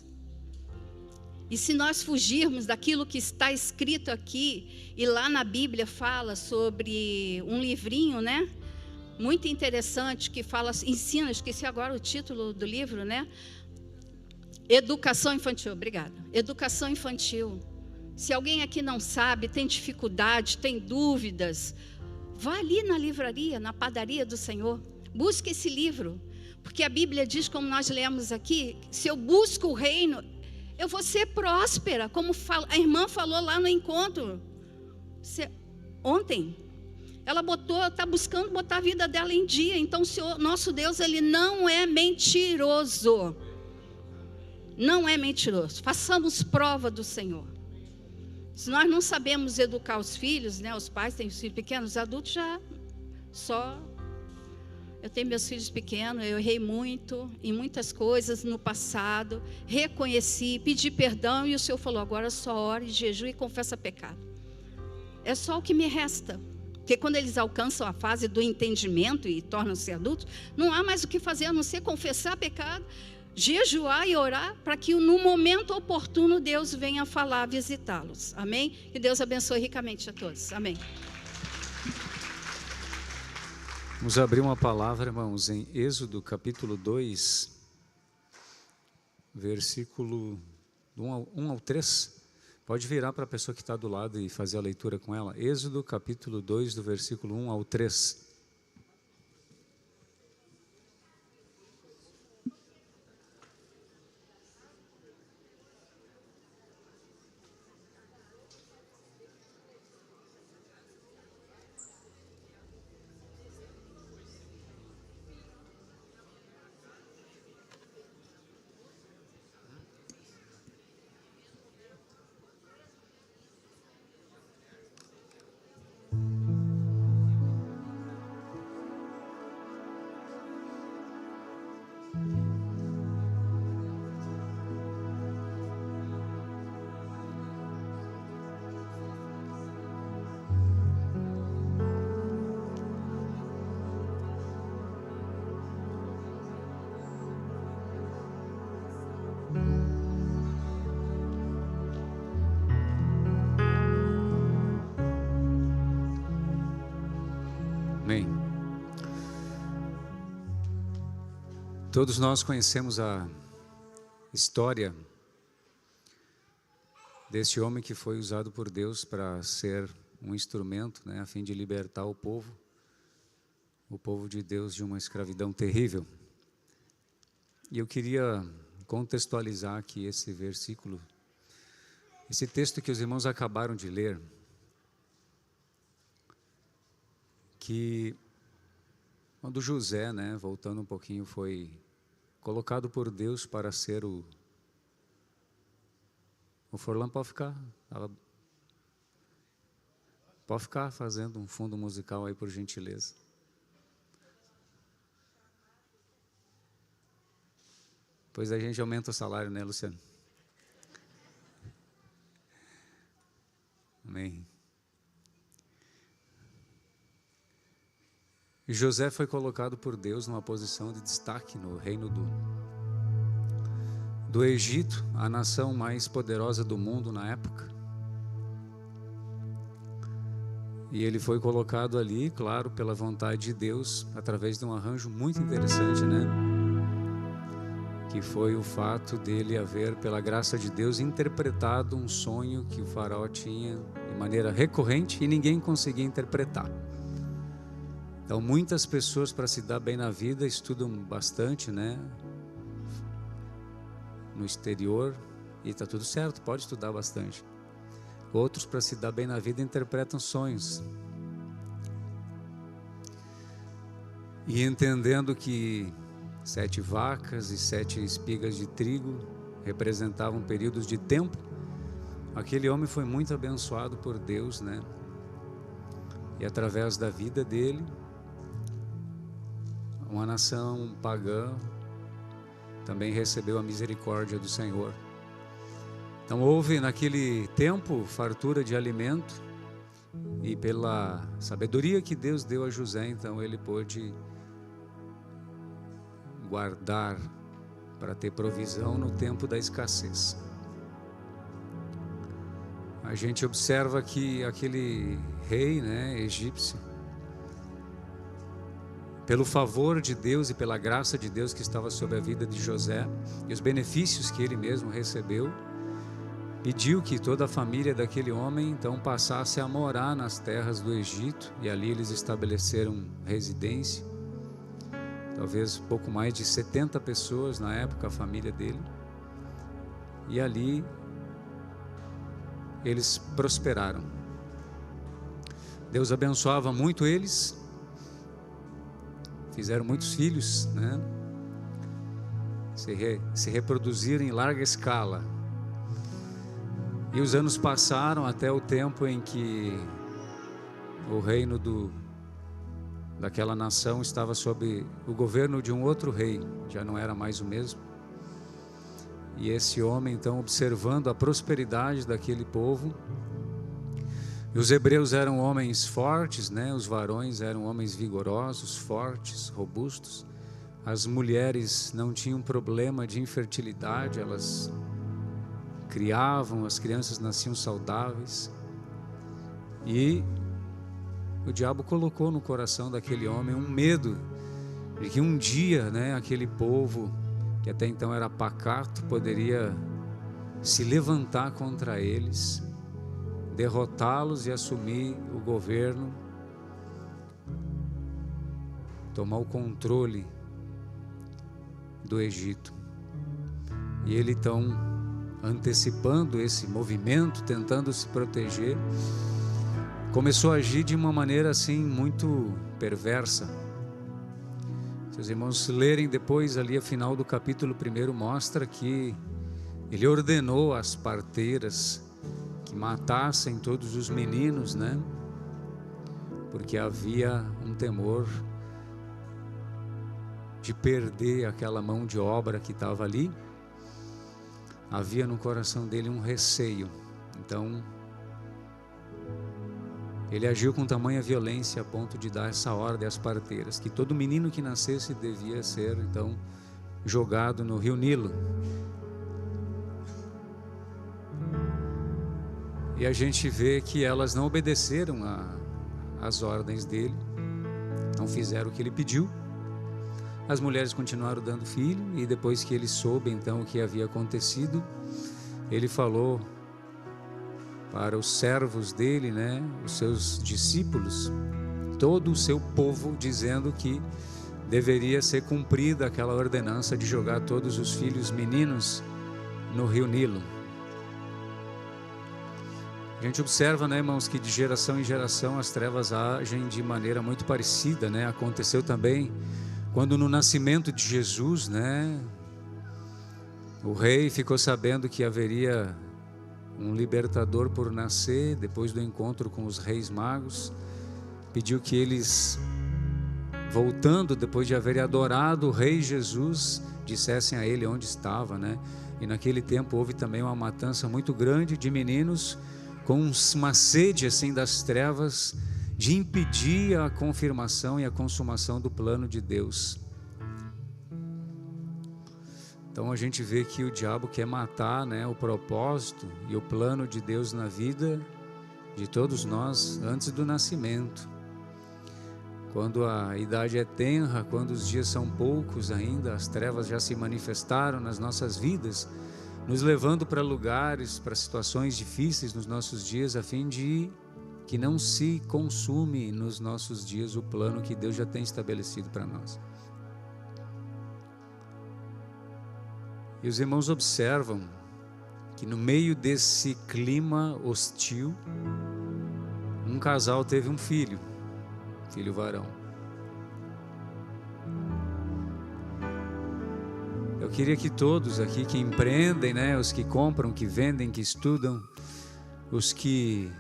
E se nós fugirmos daquilo que está escrito aqui, e lá na Bíblia fala sobre um livrinho, né? Muito interessante, que fala, ensina, esqueci agora o título do livro, né? Educação Infantil, obrigada. Educação Infantil. Se alguém aqui não sabe, tem dificuldade, tem dúvidas, vá ali na livraria, na padaria do Senhor, busque esse livro. Porque a Bíblia diz, como nós lemos aqui, se eu busco o reino, eu vou ser próspera, como a irmã falou lá no encontro. Ontem, ela está buscando botar a vida dela em dia. Então, o Senhor, nosso Deus, Ele não é mentiroso. Não é mentiroso. Façamos prova do Senhor. Se nós não sabemos educar os filhos, né? Os pais têm filhos pequenos, os adultos já só... Eu tenho meus filhos pequenos, eu errei muito em muitas coisas no passado, reconheci, pedi perdão e o Senhor falou, agora só ore, jejue e confessa pecado. É só o que me resta. Porque quando eles alcançam a fase do entendimento e tornam-se adultos, não há mais o que fazer a não ser confessar pecado, jejuar e orar, para que no momento oportuno Deus venha falar, visitá-los. Amém? Que Deus abençoe ricamente a todos. Amém. Vamos abrir uma palavra, irmãos, em Êxodo capítulo 2, versículo 1 ao 3. Pode virar para a pessoa que está do lado e fazer a leitura com ela. Êxodo capítulo 2, do versículo 1 ao 3. Amém. Todos nós conhecemos a história desse homem que foi usado por Deus para ser um instrumento, né, a fim de libertar o povo de Deus de uma escravidão terrível. E eu queria contextualizar aqui esse versículo, esse texto que os irmãos acabaram de ler, que quando José, né, voltando um pouquinho, foi colocado por Deus para ser o O Forlan pode ficar. Pode ficar fazendo um fundo musical aí, por gentileza. Pois a gente aumenta o salário, né, Luciano? Amém. E José foi colocado por Deus numa posição de destaque no reino do Egito, a nação mais poderosa do mundo na época. E ele foi colocado ali, claro, pela vontade de Deus, através de um arranjo muito interessante, né? Que foi o fato dele haver, pela graça de Deus, interpretado um sonho que o faraó tinha de maneira recorrente e ninguém conseguia interpretar. Então, muitas pessoas, para se dar bem na vida, estudam bastante, né? No exterior, e está tudo certo, pode estudar bastante. Outros, para se dar bem na vida, interpretam sonhos. E entendendo que 7 vacas e 7 espigas de trigo representavam períodos de tempo, aquele homem foi muito abençoado por Deus, né? E através da vida dele, uma nação pagã também recebeu a misericórdia do Senhor. Então houve naquele tempo fartura de alimento, e pela sabedoria que Deus deu a José, então ele pôde guardar para ter provisão no tempo da escassez. A gente observa que aquele rei, né, egípcio, pelo favor de Deus e pela graça de Deus que estava sobre a vida de José e os benefícios que ele mesmo recebeu, pediu que toda a família daquele homem então passasse a morar nas terras do Egito, e ali eles estabeleceram residência. Talvez pouco mais de 70 pessoas na época, a família dele, e ali eles prosperaram. Deus abençoava muito eles, fizeram muitos filhos, né? Se reproduziram em larga escala. E os anos passaram até o tempo em que o reino daquela nação estava sob o governo de um outro rei, já não era mais o mesmo. E esse homem, então, observando a prosperidade daquele povo, e os hebreus eram homens fortes, né? Os varões eram homens vigorosos, fortes, robustos. As mulheres não tinham problema de infertilidade, elas criavam, as crianças nasciam saudáveis. E o diabo colocou no coração daquele homem um medo de que um dia, né, aquele povo que até então era pacato poderia se levantar contra eles, derrotá-los e assumir o governo, tomar o controle do Egito. E ele então, antecipando esse movimento, tentando se proteger, começou a agir de uma maneira assim muito perversa. Se os irmãos lerem depois ali a final do capítulo 1, mostra que ele ordenou às parteiras que matassem todos os meninos, né? Porque havia um temor de perder aquela mão de obra que estava ali. Havia no coração dele um receio. Então ele agiu com tamanha violência a ponto de dar essa ordem às parteiras, que todo menino que nascesse devia ser então jogado no rio Nilo. E a gente vê que elas não obedeceram às ordens dele, não fizeram o que ele pediu. As mulheres continuaram dando filho, e depois que ele soube então o que havia acontecido, ele falou para os servos dele, né, os seus discípulos, todo o seu povo, dizendo que deveria ser cumprida aquela ordenança de jogar todos os filhos meninos no rio Nilo. A gente observa, né, irmãos, que de geração em geração as trevas agem de maneira muito parecida, né? Aconteceu também quando no nascimento de Jesus, né, o rei ficou sabendo que haveria um libertador por nascer, depois do encontro com os reis magos, pediu que eles, voltando depois de haverem adorado o rei Jesus, dissessem a ele onde estava, né? E naquele tempo houve também uma matança muito grande de meninos com uma sede assim das trevas de impedir a confirmação e a consumação do plano de Deus. Então a gente vê que o diabo quer matar, né, o propósito e o plano de Deus na vida de todos nós antes do nascimento. Quando a idade é tenra, quando os dias são poucos ainda, as trevas já se manifestaram nas nossas vidas, nos levando para lugares, para situações difíceis nos nossos dias, a fim de que não se consume nos nossos dias o plano que Deus já tem estabelecido para nós. E os irmãos observam que no meio desse clima hostil, um casal teve um filho varão. Eu queria que todos aqui que empreendem, né, os que compram, que vendem, que estudam, os que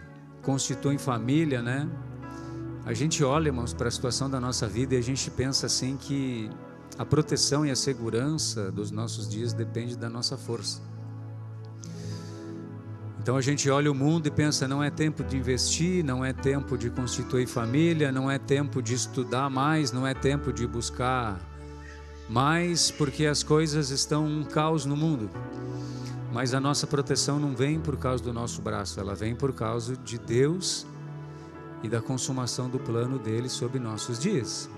constituem família, né, a gente olha, irmãos, para a situação da nossa vida e a gente pensa assim que a proteção e a segurança dos nossos dias depende da nossa força. Então a gente olha o mundo e pensa, não é tempo de investir, não é tempo de constituir família, não é tempo de estudar mais, não é tempo de buscar mais, porque as coisas estão um caos no mundo. Mas a nossa proteção não vem por causa do nosso braço, ela vem por causa de Deus e da consumação do plano dele sobre nossos dias.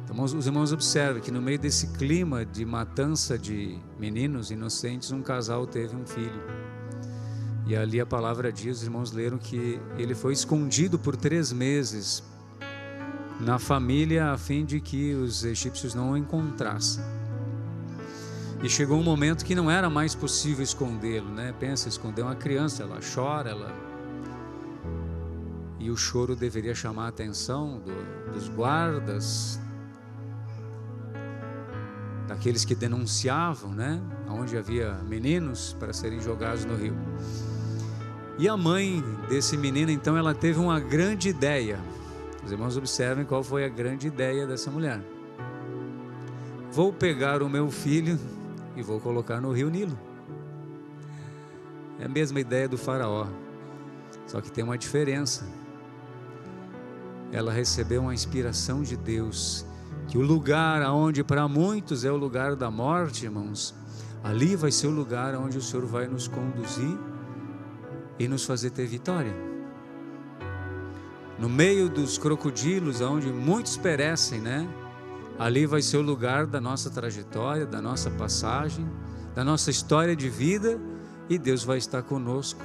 Então os irmãos observam que no meio desse clima de matança de meninos inocentes, um casal teve um filho. E ali a palavra diz, os irmãos leram que ele foi escondido por 3 meses na família, a fim de que os egípcios não o encontrassem. E chegou um momento que não era mais possível escondê-lo, né? Pensa, esconder uma criança, ela chora, e o choro deveria chamar a atenção dos guardas, daqueles que denunciavam, né? Onde havia meninos para serem jogados no rio. E a mãe desse menino, então, ela teve uma grande ideia. Os irmãos observem qual foi a grande ideia dessa mulher. Vou pegar o meu filho e vou colocar no rio Nilo. É a mesma ideia do faraó, só que tem uma diferença. Ela recebeu uma inspiração de Deus, que o lugar aonde para muitos é o lugar da morte, irmãos, ali vai ser o lugar onde o Senhor vai nos conduzir e nos fazer ter vitória. No meio dos crocodilos, onde muitos perecem, né? Ali vai ser o lugar da nossa trajetória, da nossa passagem, da nossa história de vida, e Deus vai estar conosco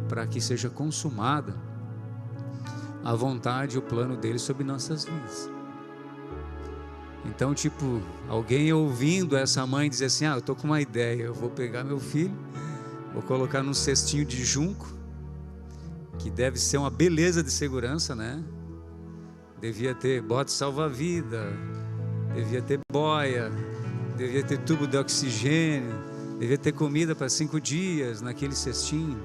para que seja consumada a vontade e o plano dele sobre nossas vidas. Então, alguém ouvindo essa mãe dizer assim, eu estou com uma ideia, eu vou pegar meu filho, vou colocar num cestinho de junco, que deve ser uma beleza de segurança, né? Devia ter bote salva-vida, devia ter boia, devia ter tubo de oxigênio, devia ter comida para 5 dias naquele cestinho,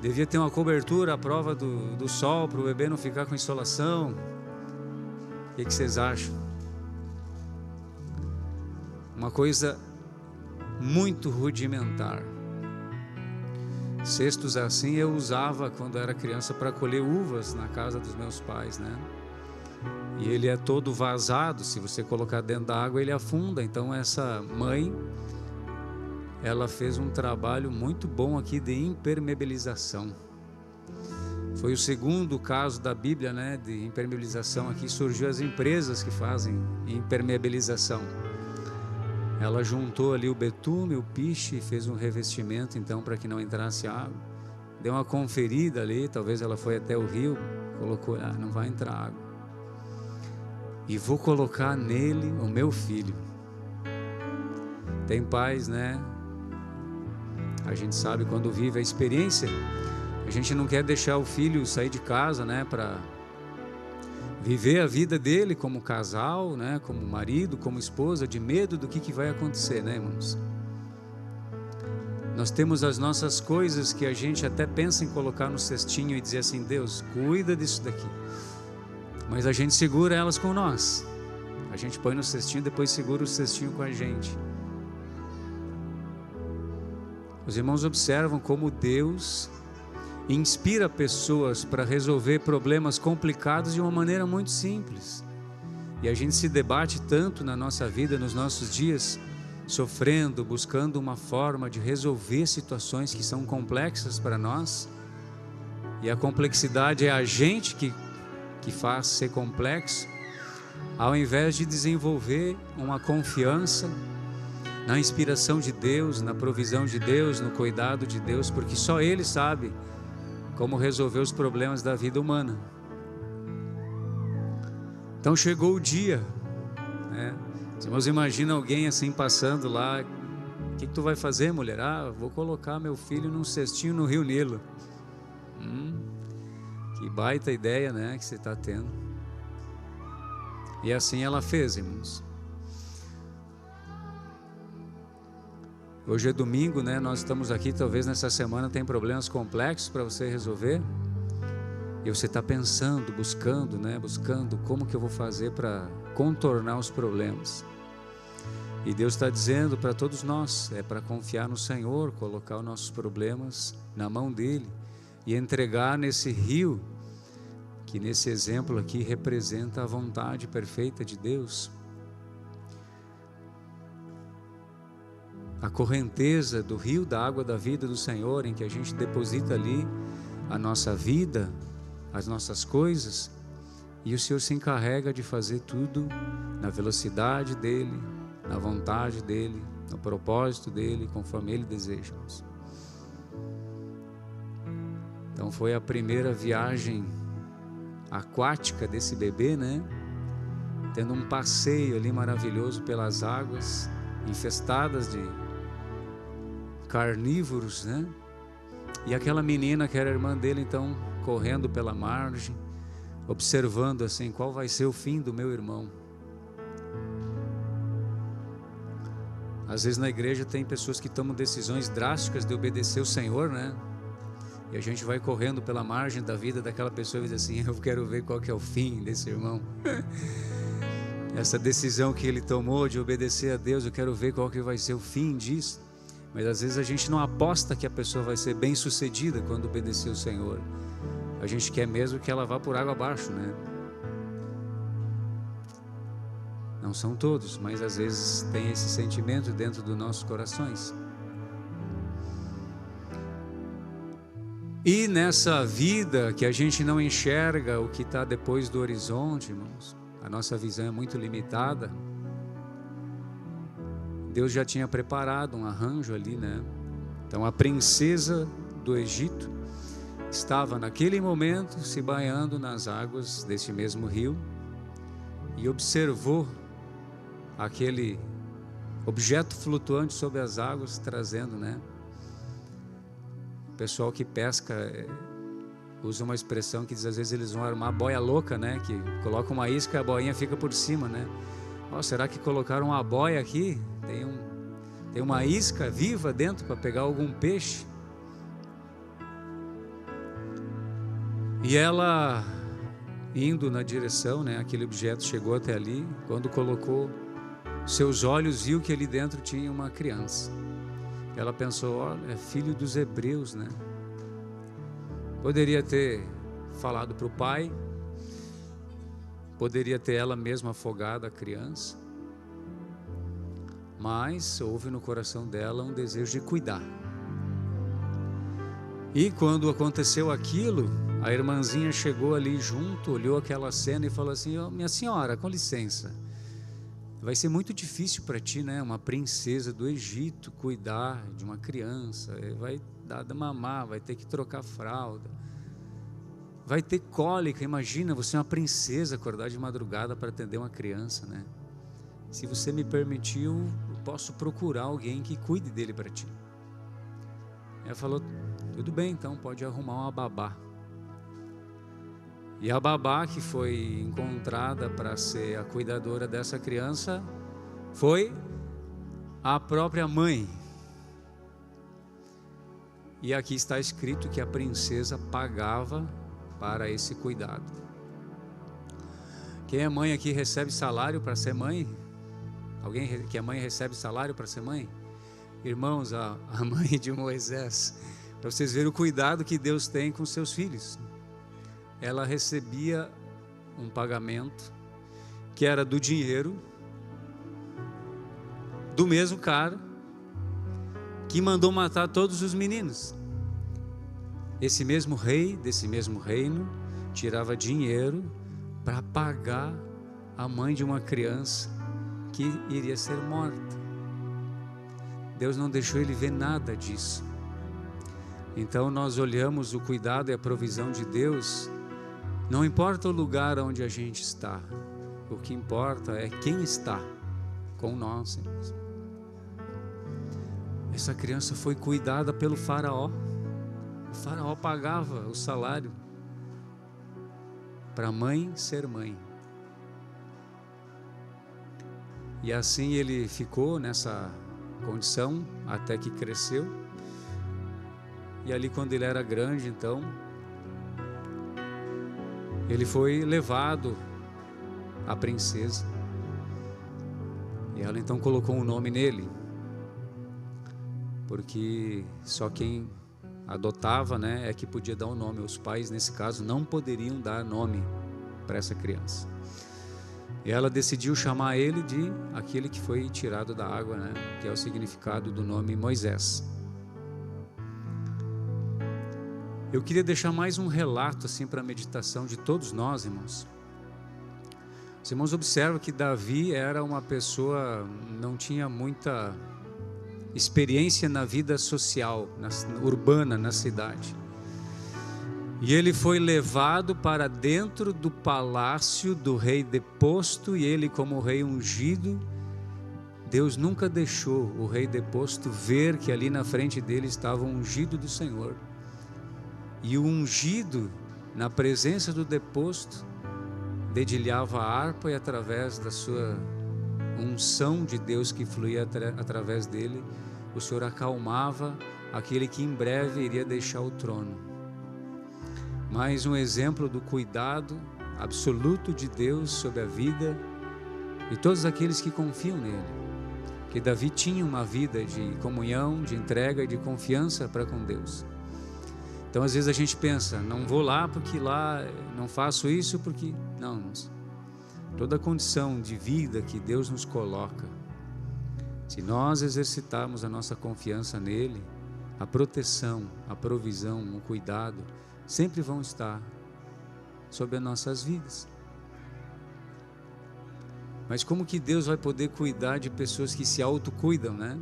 devia ter uma cobertura à prova do sol para o bebê não ficar com insolação. O que vocês acham? Uma coisa muito rudimentar. Cestos assim eu usava quando era criança para colher uvas na casa dos meus pais, né? E ele é todo vazado, se você colocar dentro da água ele afunda. Então essa mãe, ela fez um trabalho muito bom aqui de impermeabilização. Foi o segundo caso da Bíblia, né, de impermeabilização. Aqui surgiu as empresas que fazem impermeabilização. Ela juntou ali o betume, o piche e fez um revestimento então para que não entrasse água. Deu uma conferida ali, talvez ela foi até o rio, colocou, não vai entrar água. E vou colocar nele o meu filho. Tem pais, né? A gente sabe quando vive a experiência, a gente não quer deixar o filho sair de casa, né, para viver a vida dele como casal, né, como marido, como esposa, de medo do que vai acontecer, né, irmãos? Nós temos as nossas coisas que a gente até pensa em colocar no cestinho e dizer assim: Deus, cuida disso daqui. Mas a gente segura elas com nós. A gente põe no cestinho, depois segura o cestinho com a gente. Os irmãos observam como Deus inspira pessoas para resolver problemas complicados de uma maneira muito simples. E a gente se debate tanto na nossa vida, nos nossos dias, sofrendo, buscando uma forma de resolver situações que são complexas para nós. E a complexidade é a gente que faz ser complexo, ao invés de desenvolver uma confiança na inspiração de Deus, na provisão de Deus, no cuidado de Deus, porque só Ele sabe como resolver os problemas da vida humana. Então chegou o dia, né? Os irmãos imaginam alguém assim passando lá: o que tu vai fazer, mulher? Vou colocar meu filho num cestinho no Rio Nilo. Que baita ideia, né, que você está tendo. E assim ela fez, irmãos. Hoje é domingo, né? Nós estamos aqui, talvez nessa semana tem problemas complexos para você resolver. E você está pensando, buscando, né? Buscando como que eu vou fazer para contornar os problemas. E Deus está dizendo para todos nós, é para confiar no Senhor, colocar os nossos problemas na mão dEle e entregar nesse rio, que nesse exemplo aqui representa a vontade perfeita de Deus. A correnteza do rio da água da vida do Senhor, em que a gente deposita ali a nossa vida, as nossas coisas, e o Senhor se encarrega de fazer tudo na velocidade dEle, na vontade dEle, no propósito dEle, conforme Ele deseja. Então foi a primeira viagem aquática desse bebê, né? Tendo um passeio ali maravilhoso pelas águas, infestadas de carnívoros, né? E aquela menina que era irmã dele, então, correndo pela margem, observando assim, qual vai ser o fim do meu irmão. Às vezes na igreja tem pessoas que tomam decisões drásticas de obedecer o Senhor, né? E a gente vai correndo pela margem da vida daquela pessoa e diz assim: eu quero ver qual que é o fim desse irmão. Essa decisão que ele tomou de obedecer a Deus, eu quero ver qual que vai ser o fim disso. Mas às vezes a gente não aposta que a pessoa vai ser bem sucedida quando obedecer o Senhor. A gente quer mesmo que ela vá por água abaixo, né? Não são todos, mas às vezes tem esse sentimento dentro dos nossos corações. E nessa vida que a gente não enxerga o que está depois do horizonte, irmãos, a nossa visão é muito limitada. Deus já tinha preparado um arranjo ali, né? Então a princesa do Egito estava naquele momento se banhando nas águas deste mesmo rio e observou aquele objeto flutuante sobre as águas, trazendo, né? O pessoal que pesca usa uma expressão que diz, às vezes eles vão armar boia louca, né? Que coloca uma isca e a boinha fica por cima, né? Será que colocaram uma boia aqui? Tem uma isca viva dentro para pegar algum peixe? E ela, indo na direção, né? Aquele objeto chegou até ali. Quando colocou seus olhos, viu que ali dentro tinha uma criança. Ela pensou, olha, é filho dos hebreus, né? Poderia ter falado para o pai, poderia ter ela mesma afogado a criança, mas houve no coração dela um desejo de cuidar. E quando aconteceu aquilo, a irmãzinha chegou ali junto, olhou aquela cena e falou assim, minha senhora, com licença, vai ser muito difícil para ti, né? Uma princesa do Egito cuidar de uma criança, vai dar de mamar, vai ter que trocar fralda, vai ter cólica. Imagina você, uma princesa, acordar de madrugada para atender uma criança, né? Se você me permitir, eu posso procurar alguém que cuide dele para ti. Ela falou, tudo bem, então pode arrumar uma babá. E a babá que foi encontrada para ser a cuidadora dessa criança foi a própria mãe. E aqui está escrito que a princesa pagava para esse cuidado. Quem é mãe aqui recebe salário para ser mãe? Alguém que é mãe recebe salário para ser mãe? Irmãos, a mãe de Moisés, para vocês verem o cuidado que Deus tem com seus filhos. Ela recebia um pagamento que era do dinheiro do mesmo cara que mandou matar todos os meninos. Esse mesmo rei, desse mesmo reino, tirava dinheiro para pagar a mãe de uma criança que iria ser morta. Deus não deixou ele ver nada disso. Então nós olhamos o cuidado e a provisão de Deus, não importa o lugar onde a gente está, o que importa é quem está com nós, irmãos. Essa criança foi cuidada pelo faraó. O faraó pagava o salário para a mãe ser mãe. E assim ele ficou nessa condição até que cresceu. E ali, quando ele era grande, então, ele foi levado à princesa. E ela então colocou um nome nele, porque só quem adotava, né, é que podia dar um nome. Os pais, nesse caso, não poderiam dar nome para essa criança. E ela decidiu chamar ele de aquele que foi tirado da água, né, que é o significado do nome Moisés. Eu queria deixar mais um relato assim para a meditação de todos nós, irmãos. Os irmãos observam que Davi era uma pessoa, não tinha muita experiência na vida social, urbana, na cidade. E ele foi levado para dentro do palácio do rei deposto, e ele, como rei ungido, Deus nunca deixou o rei deposto ver que ali na frente dele estava o ungido do Senhor. E o ungido, na presença do deposto, dedilhava a harpa, e através da sua unção de Deus que fluía através dele, o Senhor acalmava aquele que em breve iria deixar o trono. Mais um exemplo do cuidado absoluto de Deus sobre a vida de todos aqueles que confiam nele. Que Davi tinha uma vida de comunhão, de entrega e de confiança para com Deus. Então às vezes a gente pensa, não vou lá porque lá não faço isso porque... Não, irmãos. Toda a condição de vida que Deus nos coloca, se nós exercitarmos a nossa confiança nele, a proteção, a provisão, o cuidado, sempre vão estar sobre as nossas vidas. Mas como que Deus vai poder cuidar de pessoas que se autocuidam, né?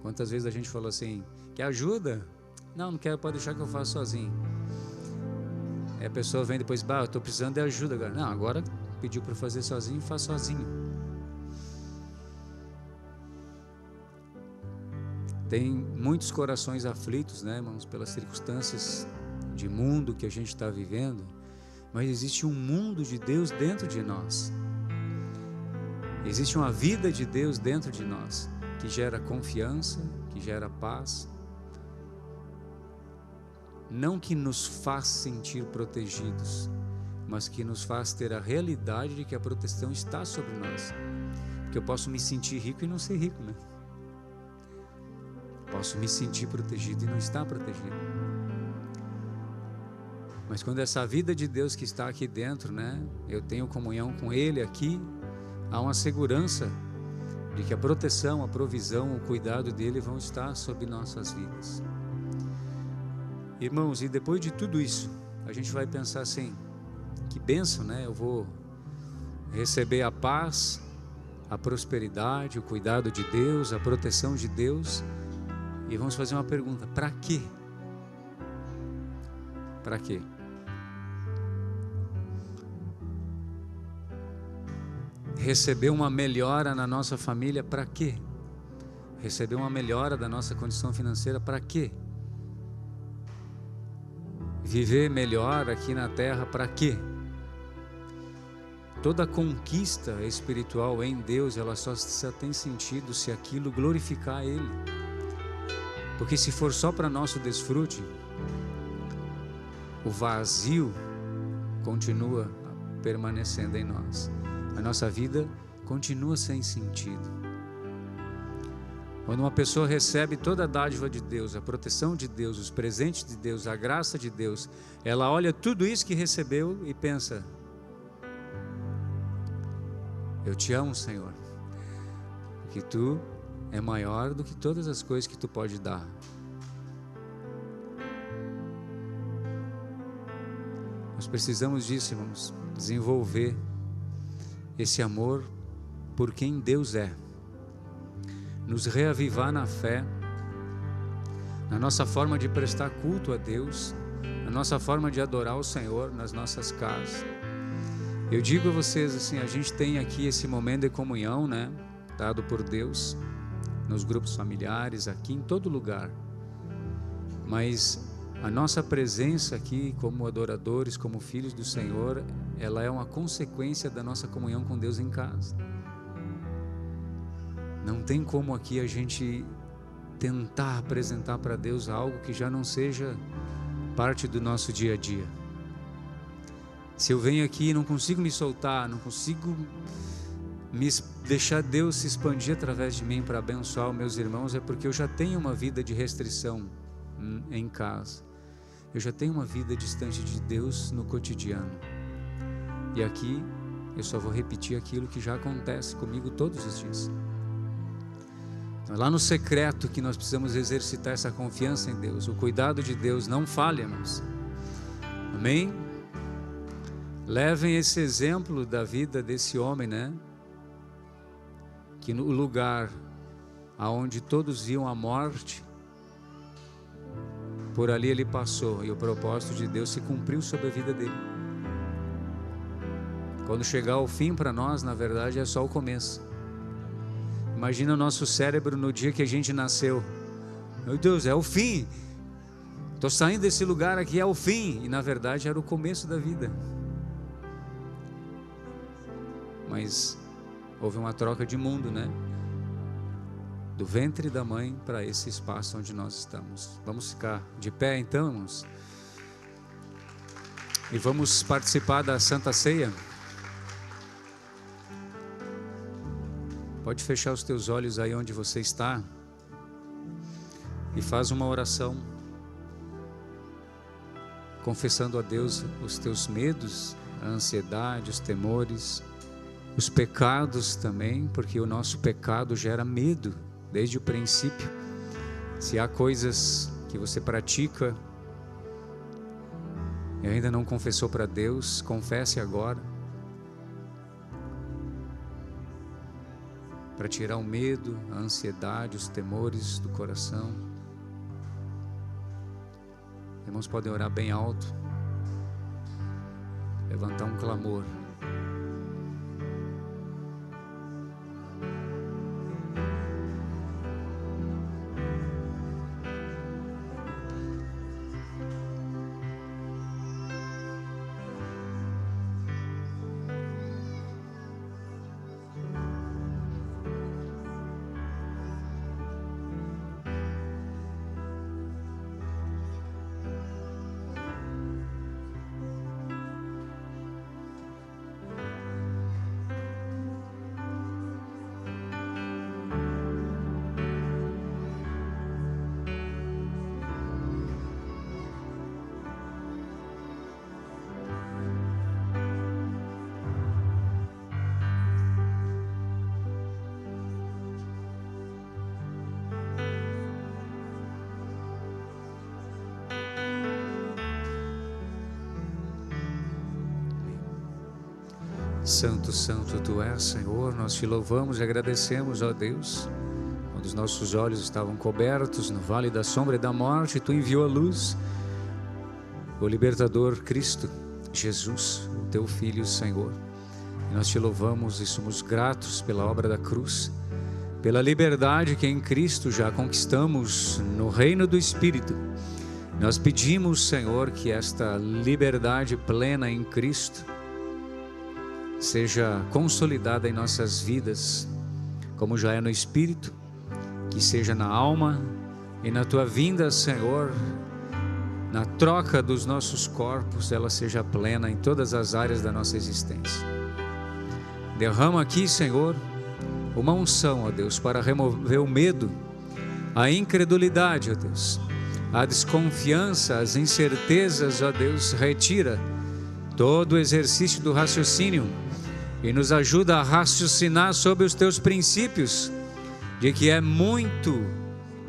Quantas vezes a gente falou assim, quer ajuda? Não quero, pode deixar que eu faço sozinho. Aí a pessoa vem depois, eu estou precisando de ajuda agora. Não, agora pediu para fazer sozinho, faz sozinho. Tem muitos corações aflitos, né, irmãos, pelas circunstâncias de mundo que a gente está vivendo, mas existe um mundo de Deus dentro de nós. Existe uma vida de Deus dentro de nós, que gera confiança, que gera paz. Não que nos faz sentir protegidos, mas que nos faz ter a realidade de que a proteção está sobre nós. Porque eu posso me sentir rico e não ser rico, né? Posso me sentir protegido e não estar protegido. Mas quando essa vida de Deus que está aqui dentro, né, eu tenho comunhão com Ele aqui, há uma segurança de que a proteção, a provisão, o cuidado dEle vão estar sobre nossas vidas. Irmãos, e depois de tudo isso, a gente vai pensar assim, que bênção, né? Eu vou receber a paz, a prosperidade, o cuidado de Deus, a proteção de Deus. E vamos fazer uma pergunta, para quê? Para quê? Receber uma melhora na nossa família, para quê? Receber uma melhora da nossa condição financeira, para quê? Viver melhor aqui na terra, para quê? toda conquista espiritual em Deus, ela só tem sentido se aquilo glorificar Ele. Porque se for só para nosso desfrute, o vazio continua permanecendo em nós. A nossa vida continua sem sentido. Quando uma pessoa recebe toda a dádiva de Deus, a proteção de Deus, os presentes de Deus, a graça de Deus, ela olha tudo isso que recebeu e pensa: eu te amo, Senhor, porque Tu é maior do que todas as coisas que Tu pode dar. Nós precisamos disso, irmãos, desenvolver esse amor por quem Deus é, nos reavivar na fé, na nossa forma de prestar culto a Deus, na nossa forma de adorar o Senhor nas nossas casas. Eu digo a vocês assim, a gente tem aqui esse momento de comunhão, né, dado por Deus, nos grupos familiares, aqui em todo lugar, mas a nossa presença aqui como adoradores, como filhos do Senhor, ela é uma consequência da nossa comunhão com Deus em casa. Não tem como aqui a gente tentar apresentar para Deus algo que já não seja parte do nosso dia a dia. Se eu venho aqui e não consigo me soltar, não consigo deixar Deus se expandir através de mim para abençoar os meus irmãos, é porque eu já tenho uma vida de restrição em casa. Eu já tenho uma vida distante de Deus no cotidiano. E aqui eu só vou repetir aquilo que já acontece comigo todos os dias. Então, é lá no secreto que nós precisamos exercitar essa confiança em Deus. O cuidado de Deus não falha, irmãos. Amém? Levem esse exemplo da vida desse homem, né? Que no lugar aonde todos iam à morte, por ali ele passou e o propósito de Deus se cumpriu sobre a vida dele. Quando chegar o fim para nós, na verdade é só o começo. Imagina o nosso cérebro no dia que a gente nasceu. Meu Deus, é o fim. Estou saindo desse lugar aqui, é o fim. E na verdade era o começo da vida. Mas houve uma troca de mundo, né? Do ventre da mãe para esse espaço onde nós estamos. Vamos ficar de pé então, irmãos? E vamos participar da Santa Ceia. Pode fechar os teus olhos aí onde você está e faz uma oração, confessando a Deus os teus medos, a ansiedade, os temores, os pecados também, porque o nosso pecado gera medo desde o princípio. Se há coisas que você pratica e ainda não confessou para Deus, confesse agora, para tirar o medo, a ansiedade, os temores do coração. Irmãos, podem orar bem alto, levantar um clamor. Santo, santo Tu és, Senhor, nós Te louvamos e agradecemos, ó Deus. Quando os nossos olhos estavam cobertos no vale da sombra e da morte, Tu enviou a luz, o libertador Cristo, Jesus, o Teu Filho, Senhor. E nós Te louvamos e somos gratos pela obra da cruz, pela liberdade que em Cristo já conquistamos no reino do Espírito. Nós pedimos, Senhor, que esta liberdade plena em Cristo seja consolidada em nossas vidas, como já é no Espírito, que seja na alma e na Tua vinda, Senhor, na troca dos nossos corpos, ela seja plena em todas as áreas da nossa existência. Derrama aqui, Senhor, uma unção, ó Deus, para remover o medo, a incredulidade, ó Deus, a desconfiança, as incertezas, ó Deus. Retira todo o exercício do raciocínio e nos ajuda a raciocinar sobre os Teus princípios, de que é muito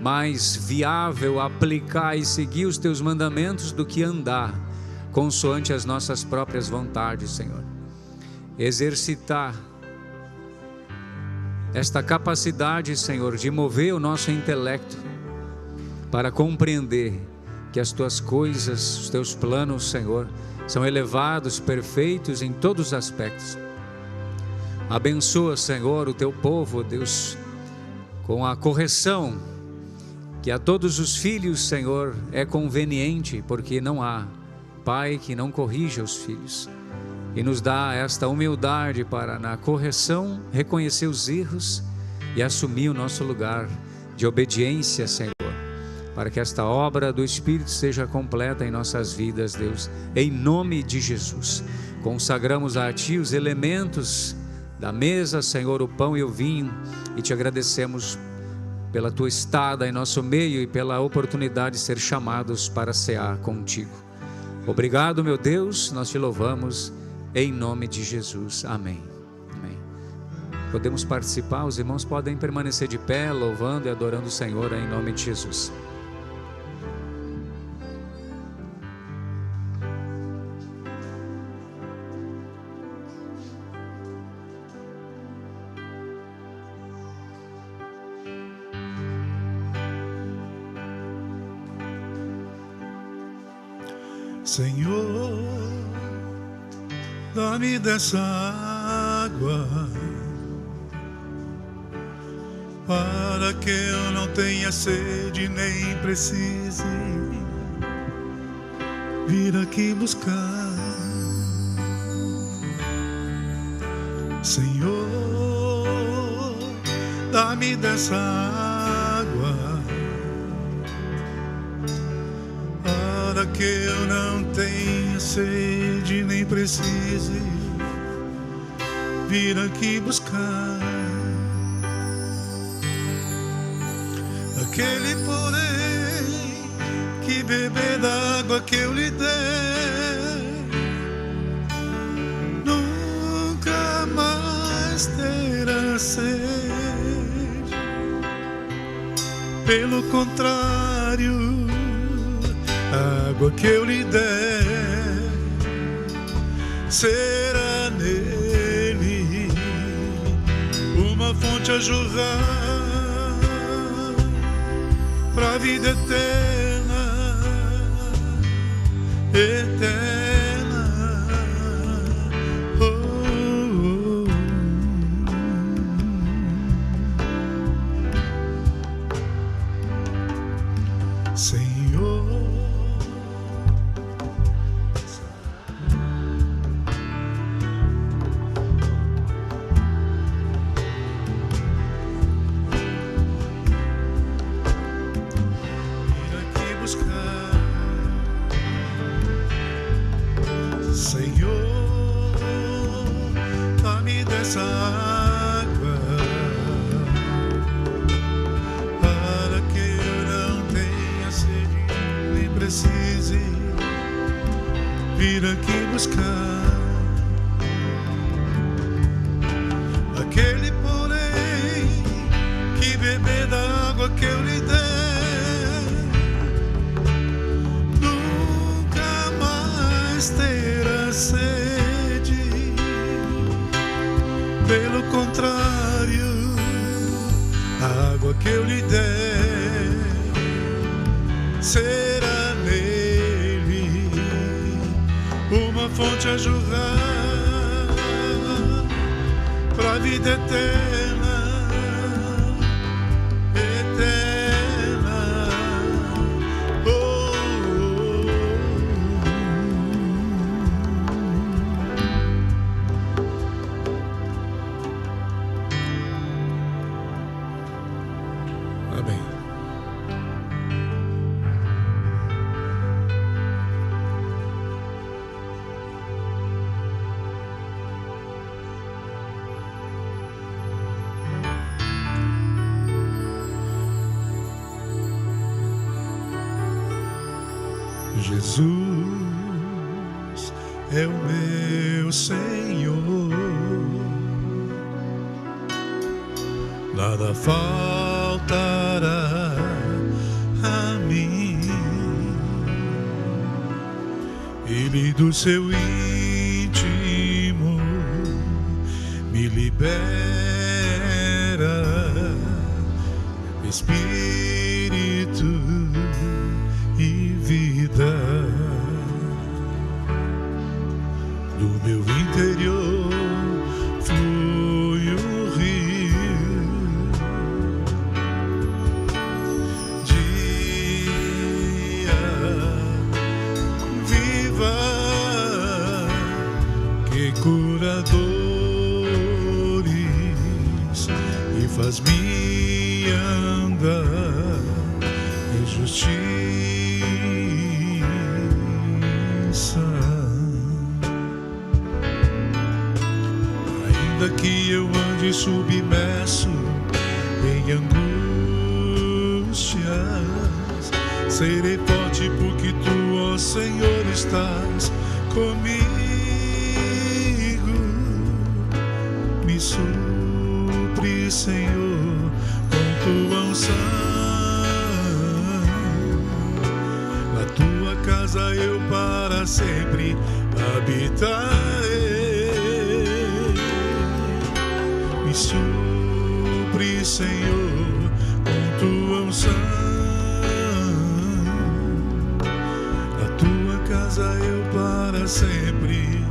mais viável aplicar e seguir os Teus mandamentos do que andar consoante as nossas próprias vontades, Senhor. Exercitar esta capacidade, Senhor, de mover o nosso intelecto para compreender que as Tuas coisas, os Teus planos, Senhor, são elevados, perfeitos em todos os aspectos. Abençoa, Senhor, o Teu povo, Deus, com a correção que a todos os filhos, Senhor, é conveniente, porque não há pai que não corrija os filhos. E nos dá esta humildade para, na correção, reconhecer os erros e assumir o nosso lugar de obediência, Senhor, para que esta obra do Espírito seja completa em nossas vidas, Deus, em nome de Jesus. Consagramos a Ti os elementos da mesa, Senhor, o pão e o vinho, e Te agradecemos pela Tua estada em nosso meio e pela oportunidade de ser chamados para cear contigo. Obrigado, meu Deus, nós Te louvamos em nome de Jesus. Amém. Amém. Podemos participar, os irmãos podem permanecer de pé, louvando e adorando o Senhor em nome de Jesus. Senhor, dá-me dessa água, para que eu não tenha sede nem precise vir aqui buscar. Senhor, dá-me dessa água, para que eu não tenha sede nem precise vir aqui buscar. Aquele, porém, que beber da água que eu lhe der, nunca mais terá sede. Pelo contrário, a água que eu lhe der será nele uma fonte a jorrar para a vida eterna, eterna. Oh, oh, oh. Senhor, Senhor, dá-me dessa água, para que eu não tenha sede nem precise vir aqui buscar. Aquele, porém, que beber da água que eu lhe der, terá sede. Pelo contrário, a água que eu lhe der será nele uma fonte a jorrar para a vida eterna, eterna. Oh, oh, oh. Jesus é o meu Senhor, nada faltará a mim. Ele do seu íntimo me libera, Espírito e vida. Do meu interior flui um rio de viva que cura dores e faz-me andar em justiça. Ainda que eu ande submerso em angústias, serei forte porque tu, ó Senhor, estás comigo. Me supre, Senhor, com tua unção. Na tua casa eu para sempre habitarei. Me supre, Senhor, com tua unção. Na tua casa eu para sempre.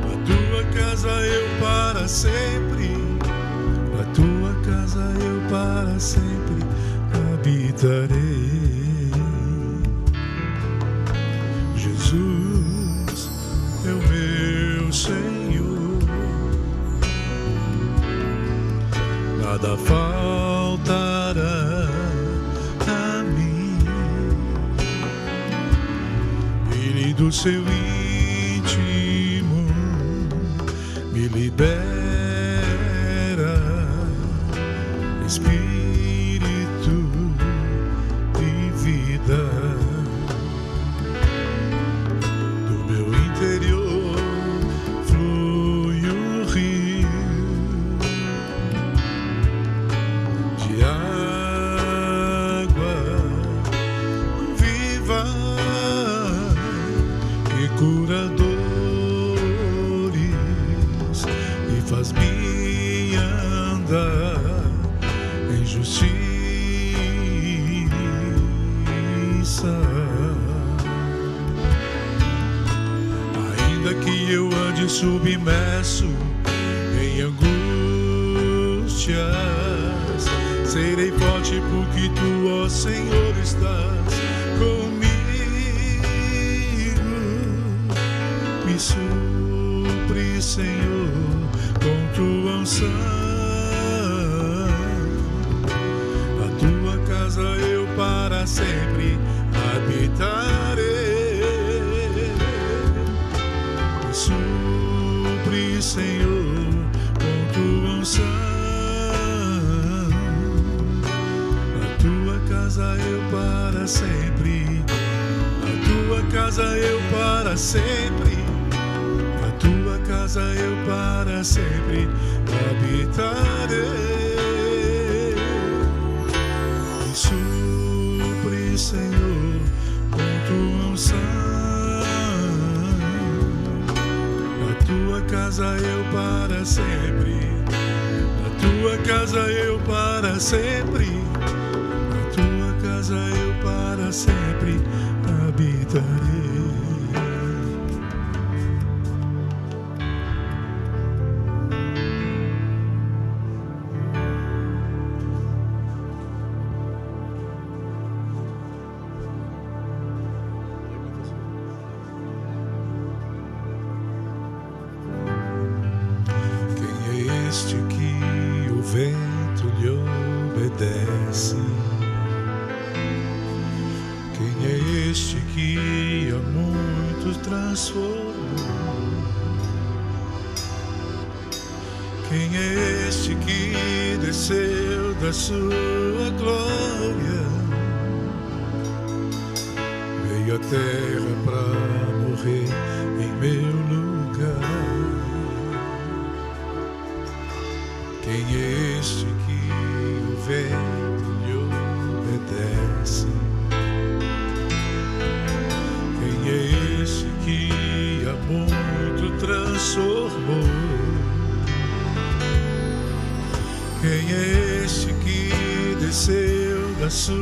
Na tua casa eu para sempre. Na tua casa eu para sempre habitarei. Jesus é o meu Senhor, nada faltará a mim. Ele do seu íntimo me libera, Espírito e vida. Do meu interior flui um rio de água viva que cura dores e faz-me andar em justiça. Ainda que eu ande submerso em angústias, serei forte porque tu, ó Senhor, estás comigo. Me supre, Senhor, com tua unção. Na tua casa eu para sempre habitarei. Me supre, Senhor, com tua unção. Na tua casa eu para sempre. Na tua casa eu para sempre. Na tua casa eu para sempre habitarei. Me supre, Senhor, com tua unção. Na tua casa eu para sempre. Na tua casa eu para sempre. Na tua casa eu para sempre habitarei. Este que o vento lhe obedece? Quem é este que a muitos transformou? Quem é este que desceu da sua glória? Veio veio à terra para morrer em meu lugar. Quem é este que o vento lhe obedece? Quem é este que há muito transformou? Quem é este que desceu da sua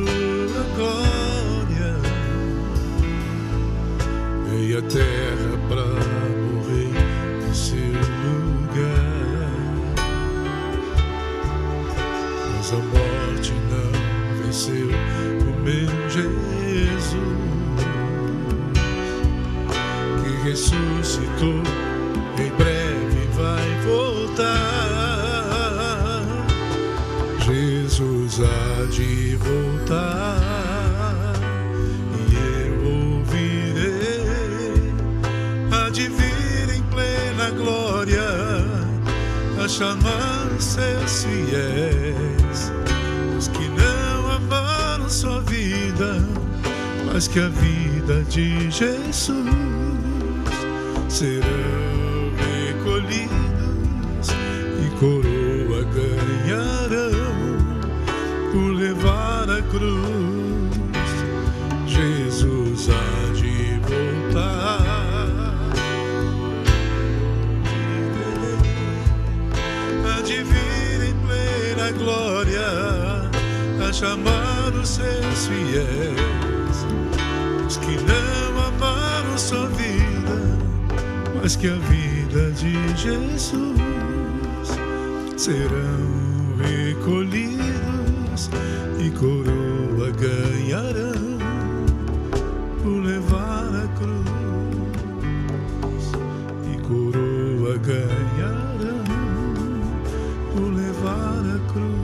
glória? Veio à terra para morrer em seu lugar. Mas a morte não venceu o meu Jesus, que ressuscitou, em breve vai voltar. Jesus há de voltar e eu ouvirei, há de vir em plena glória a chamar seus fiéis, os que não amaram sua vida, mas que a vida de Jesus serão recolhidos e coroa ganharão por levar a cruz. Jesus há de voltar, há de vir em plena glória a chamar os seus fiéis, os que não amaram sua vida, mas que a vida de Jesus serão recolhidos e coroa ganharão por levar a cruz, e coroa ganharão por levar a cruz.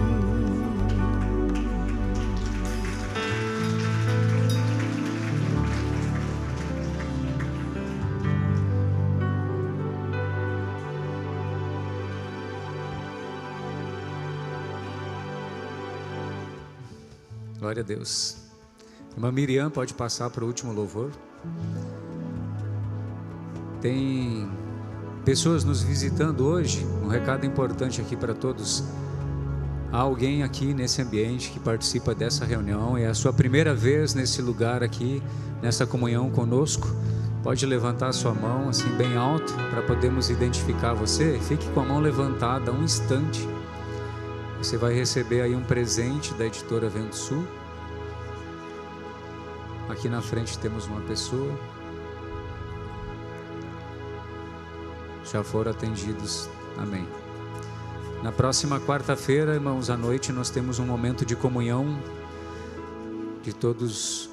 Glória a Deus. Irmã Miriam, pode passar para o último louvor. Tem pessoas nos visitando hoje. Um recado importante aqui para todos. Há alguém aqui nesse ambiente que participa dessa reunião, é a sua primeira vez nesse lugar aqui, nessa comunhão conosco. Pode levantar a sua mão assim bem alto para podermos identificar você. Fique com a mão levantada um instante. Você vai receber aí um presente da editora Vento Sul. Aqui na frente temos uma pessoa. Já foram atendidos. Amém. Na próxima quarta-feira, irmãos, à noite, nós temos um momento de comunhão de todos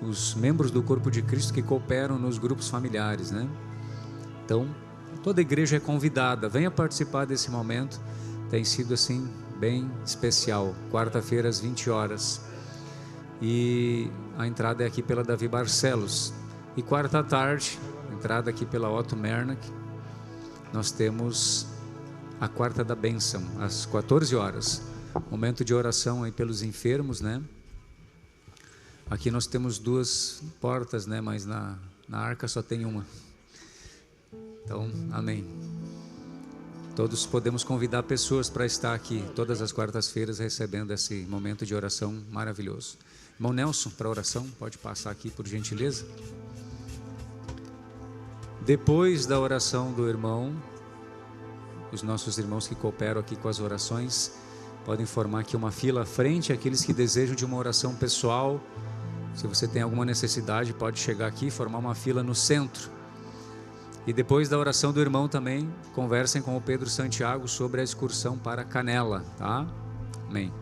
os membros do corpo de Cristo que cooperam nos grupos familiares, né? Então, toda a igreja é convidada. Venha participar desse momento. Tem sido assim bem especial. Quarta-feira às 20 horas. E a entrada é aqui pela Davi Barcelos. E quarta à tarde, entrada aqui pela Otto Mernack. Nós temos a quarta da bênção, às 14 horas. Momento de oração aí pelos enfermos, né? Aqui nós temos duas portas, né? Mas na arca só tem uma. Então, amém. Todos podemos convidar pessoas para estar aqui todas as quartas-feiras recebendo esse momento de oração maravilhoso. Irmão Nelson, para oração, pode passar aqui por gentileza. Depois da oração do irmão, os nossos irmãos que cooperam aqui com as orações podem formar aqui uma fila à frente. Aqueles que desejam de uma oração pessoal, se você tem alguma necessidade, pode chegar aqui e formar uma fila no centro. E depois da oração do irmão também, conversem com o Pedro Santiago sobre a excursão para Canela, tá? Amém.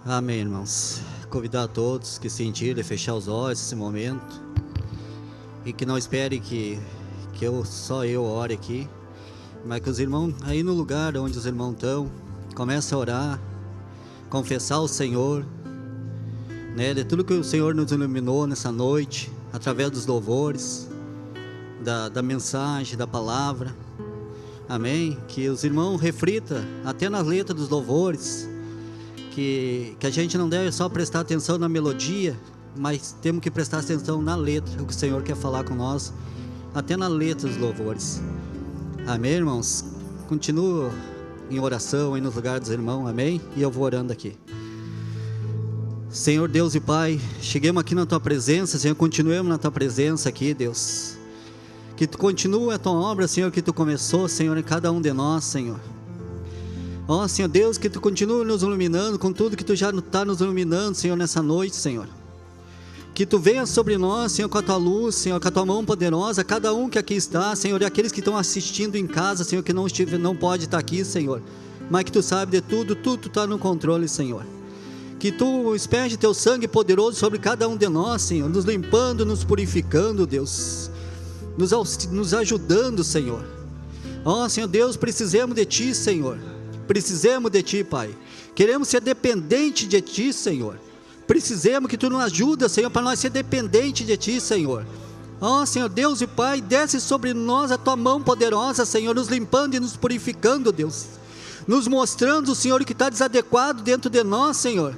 Amém, irmãos. Convidar a todos que sentirem fechar os olhos nesse momento e que não espere que só eu ore aqui, mas que os irmãos aí no lugar onde os irmãos estão, comecem a orar, confessar ao Senhor, né, de tudo que o Senhor nos iluminou nessa noite, através dos louvores, da mensagem, da palavra. Amém? Que os irmãos reflitam até nas letras dos louvores, que a gente não deve só prestar atenção na melodia, mas temos que prestar atenção na letra, o que o Senhor quer falar com nós, até na letra dos louvores. Amém, irmãos? Continuo em oração aí nos lugares dos irmãos, amém? E eu vou orando aqui. Senhor Deus e Pai, cheguemos aqui na Tua presença, Senhor, continuemos na Tua presença aqui, Deus. Que Tu continue a Tua obra, Senhor, que Tu começou, Senhor, em cada um de nós, Senhor. Ó, Senhor Deus, que Tu continue nos iluminando com tudo que Tu já está nos iluminando, Senhor, nessa noite, Senhor. Que Tu venha sobre nós, Senhor, com a Tua luz, Senhor, com a Tua mão poderosa, cada um que aqui está, Senhor, e aqueles que estão assistindo em casa, Senhor, que não pode estar aqui, Senhor, mas que Tu sabe de tudo, tudo está no controle, Senhor. Que Tu espere Teu sangue poderoso sobre cada um de nós, Senhor, nos limpando, nos purificando, Deus, nos ajudando, Senhor. Ó, Senhor Deus, precisamos de Ti, Senhor, precisamos de Ti, Pai, queremos ser dependentes de Ti, Senhor, precisamos que Tu nos ajudes, Senhor, para nós ser dependentes de Ti, Senhor. Ó, Senhor Deus e Pai, desce sobre nós a Tua mão poderosa, Senhor, nos limpando e nos purificando, Deus, nos mostrando, Senhor, o que está desadequado dentro de nós, Senhor.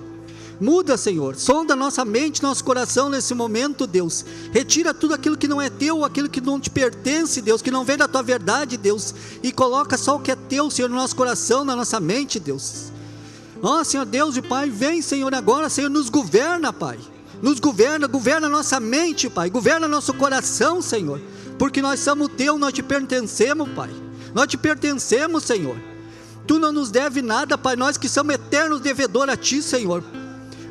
Muda, Senhor, sonda nossa mente, nosso coração nesse momento, Deus. Retira tudo aquilo que não é Teu, aquilo que não Te pertence, Deus, que não vem da Tua verdade, Deus, e coloca só o que é Teu, Senhor, no nosso coração, na nossa mente, Deus. Ó, Senhor Deus e Pai, vem, Senhor, agora, Senhor, nos governa, Pai. Nos governa, governa nossa mente, Pai, governa nosso coração, Senhor, porque nós somos Teu, nós Te pertencemos, Pai. Nós Te pertencemos, Senhor. Tu não nos deve nada, Pai, nós que somos eternos devedores a Ti, Senhor.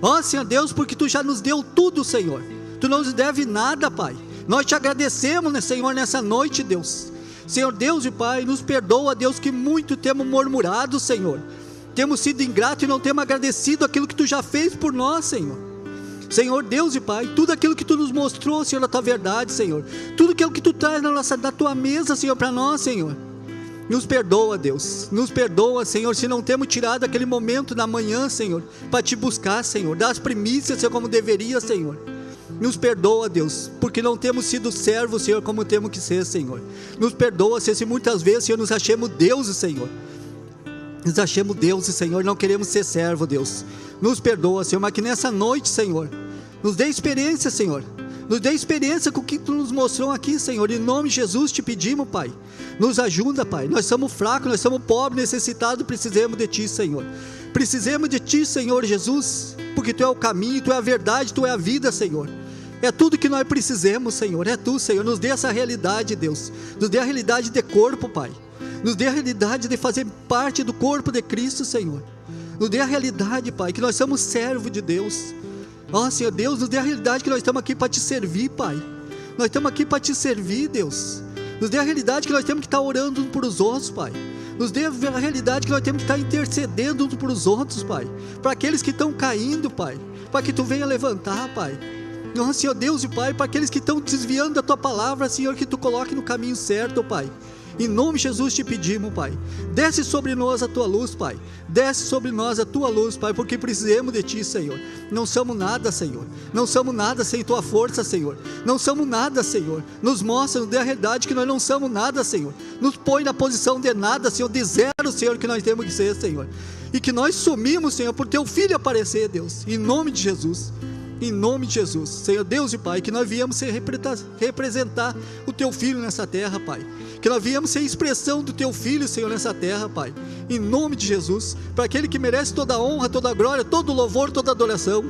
Ó, Senhor Deus, porque Tu já nos deu tudo, Senhor. Tu não nos deve nada, Pai. Nós Te agradecemos, né, Senhor, nessa noite, Deus. Senhor Deus e Pai, nos perdoa, Deus, que muito temos murmurado, Senhor. Temos sido ingratos e não temos agradecido aquilo que Tu já fez por nós, Senhor. Senhor Deus e Pai, tudo aquilo que Tu nos mostrou, Senhor, da Tua verdade, Senhor. Tudo aquilo que Tu traz na Tua mesa, Senhor, para nós, Senhor. Nos perdoa, Deus, nos perdoa, Senhor, se não temos tirado aquele momento da manhã, Senhor, para Te buscar, Senhor, dar as primícias, Senhor, como deveria, Senhor. Nos perdoa, Deus, porque não temos sido servos, Senhor, como temos que ser, Senhor. Nos perdoa, Senhor, se muitas vezes, Senhor, nos achemos deuses, Senhor. Nos achemos deuses, Senhor, não queremos ser servo, Deus. Nos perdoa, Senhor, mas que nessa noite, Senhor, nos dê experiência, Senhor. Nos dê experiência com o que Tu nos mostrou aqui, Senhor. Em nome de Jesus Te pedimos, Pai. Nos ajuda, Pai. Nós somos fracos, nós somos pobres, necessitados. Precisamos de Ti, Senhor. Precisamos de Ti, Senhor Jesus. Porque Tu é o caminho, Tu é a verdade, Tu é a vida, Senhor. É tudo que nós precisamos, Senhor. É Tu, Senhor. Nos dê essa realidade, Deus. Nos dê a realidade de corpo, Pai. Nos dê a realidade de fazer parte do corpo de Cristo, Senhor. Nos dê a realidade, Pai, que nós somos servos de Deus. Ó, Senhor Deus, nos dê a realidade que nós estamos aqui para Te servir, Pai. Nós estamos aqui para Te servir, Deus. Nos dê a realidade que nós temos que estar orando uns para os outros, Pai. Nos dê a realidade que nós temos que estar intercedendo uns para os outros, Pai. Para aqueles que estão caindo, Pai. Para que Tu venha levantar, Pai. Nossa, Senhor Deus e Pai, para aqueles que estão desviando da Tua palavra, Senhor, que Tu coloque no caminho certo, Pai. Em nome de Jesus Te pedimos, Pai. Desce sobre nós a Tua luz, Pai. Desce sobre nós a Tua luz, Pai, porque precisamos de Ti, Senhor. Não somos nada, Senhor. Não somos nada sem Tua força, Senhor. Não somos nada, Senhor. Nos mostra, nos dê a realidade que nós não somos nada, Senhor. Nos põe na posição de nada, Senhor, de zero, Senhor, que nós temos que ser, Senhor. E que nós sumimos, Senhor, por Teu Filho aparecer, Deus. Em nome de Jesus. Em nome de Jesus, Senhor Deus e Pai, que nós viemos ser representar o Teu Filho nessa terra, Pai. Que nós viemos ser expressão do Teu Filho, Senhor, nessa terra, Pai. Em nome de Jesus, para aquele que merece toda a honra, toda a glória, todo o louvor, toda a adoração.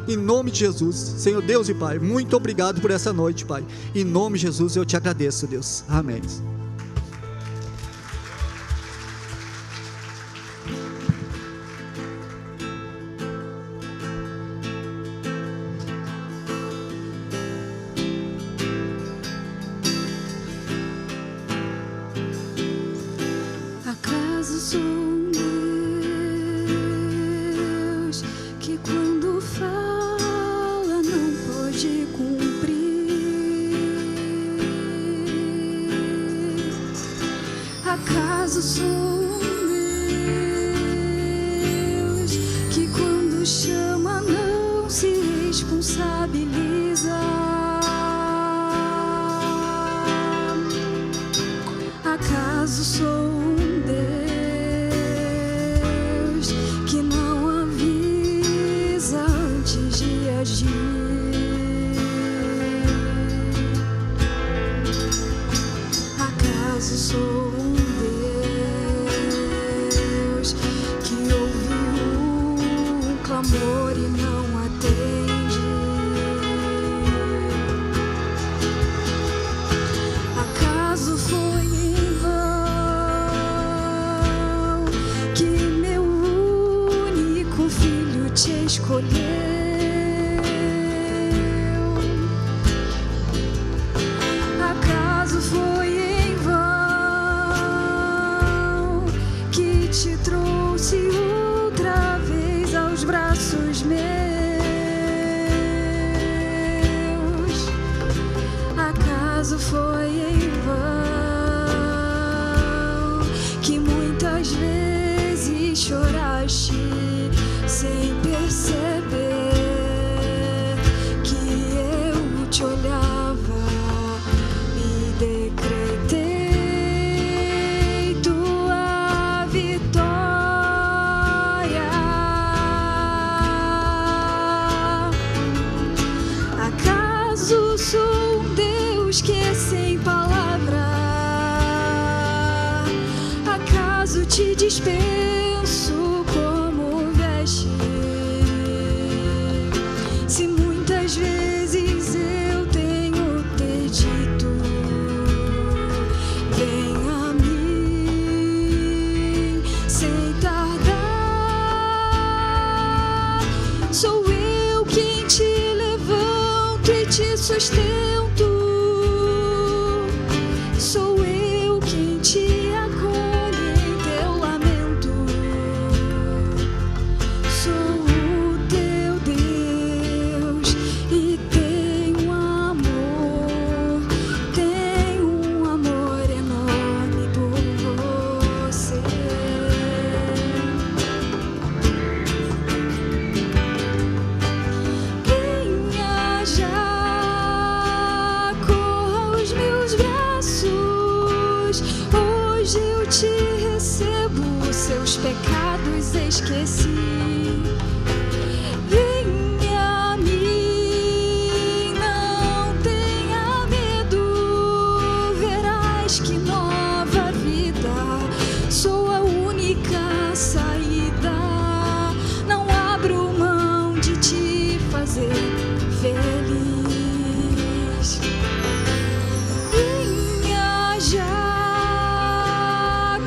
Em nome de Jesus, Senhor Deus e Pai, muito obrigado por essa noite, Pai. Em nome de Jesus eu Te agradeço, Deus. Amém. Acaso sou um Deus que quando chama não se responsabiliza? Acaso sou um Deus que não avisa? amor e não atende. Acaso foi em vão que meu único filho te escolheu? Acaso foi em vão que te trouxe outra vez aos braços meus? Acaso foi em vão que muitas vezes choraste sem perceber que eu te olhava e decretei tua vitória? Acaso sou um Deus que é sem palavra? Acaso te dispenso como veste? Se muitas vezes eu tenho te dito, vem a mim sem tardar. Sou eu quem te levanto e te sustento. Sou eu quem te acolhe em teu lamento. Sou o teu Deus e tenho um amor enorme por você. Venha já, corra aos meus braços. Hoje eu te recebo, seus pecados esqueci. Venha a mim, não tenha medo, verás que nova vida, sou a única saída. Não abro mão de te fazer feliz. Venha já,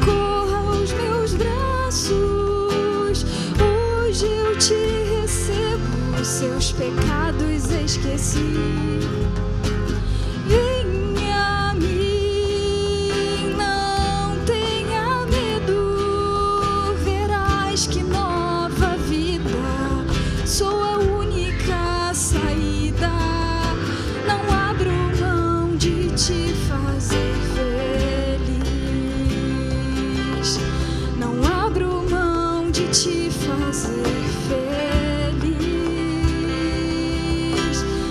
corra aos meus braços. Hoje eu te recebo, seus pecados esqueci. Venha a mim, não tenha medo, verás que nova vida, sou a única saída. Não abro mão de te fazer feliz. Não abro mão de te fazer feliz.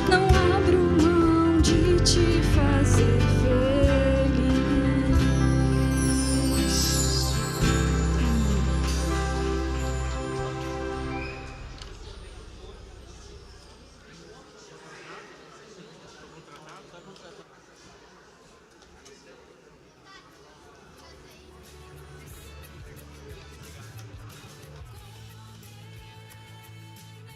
Não abro mão de te fazer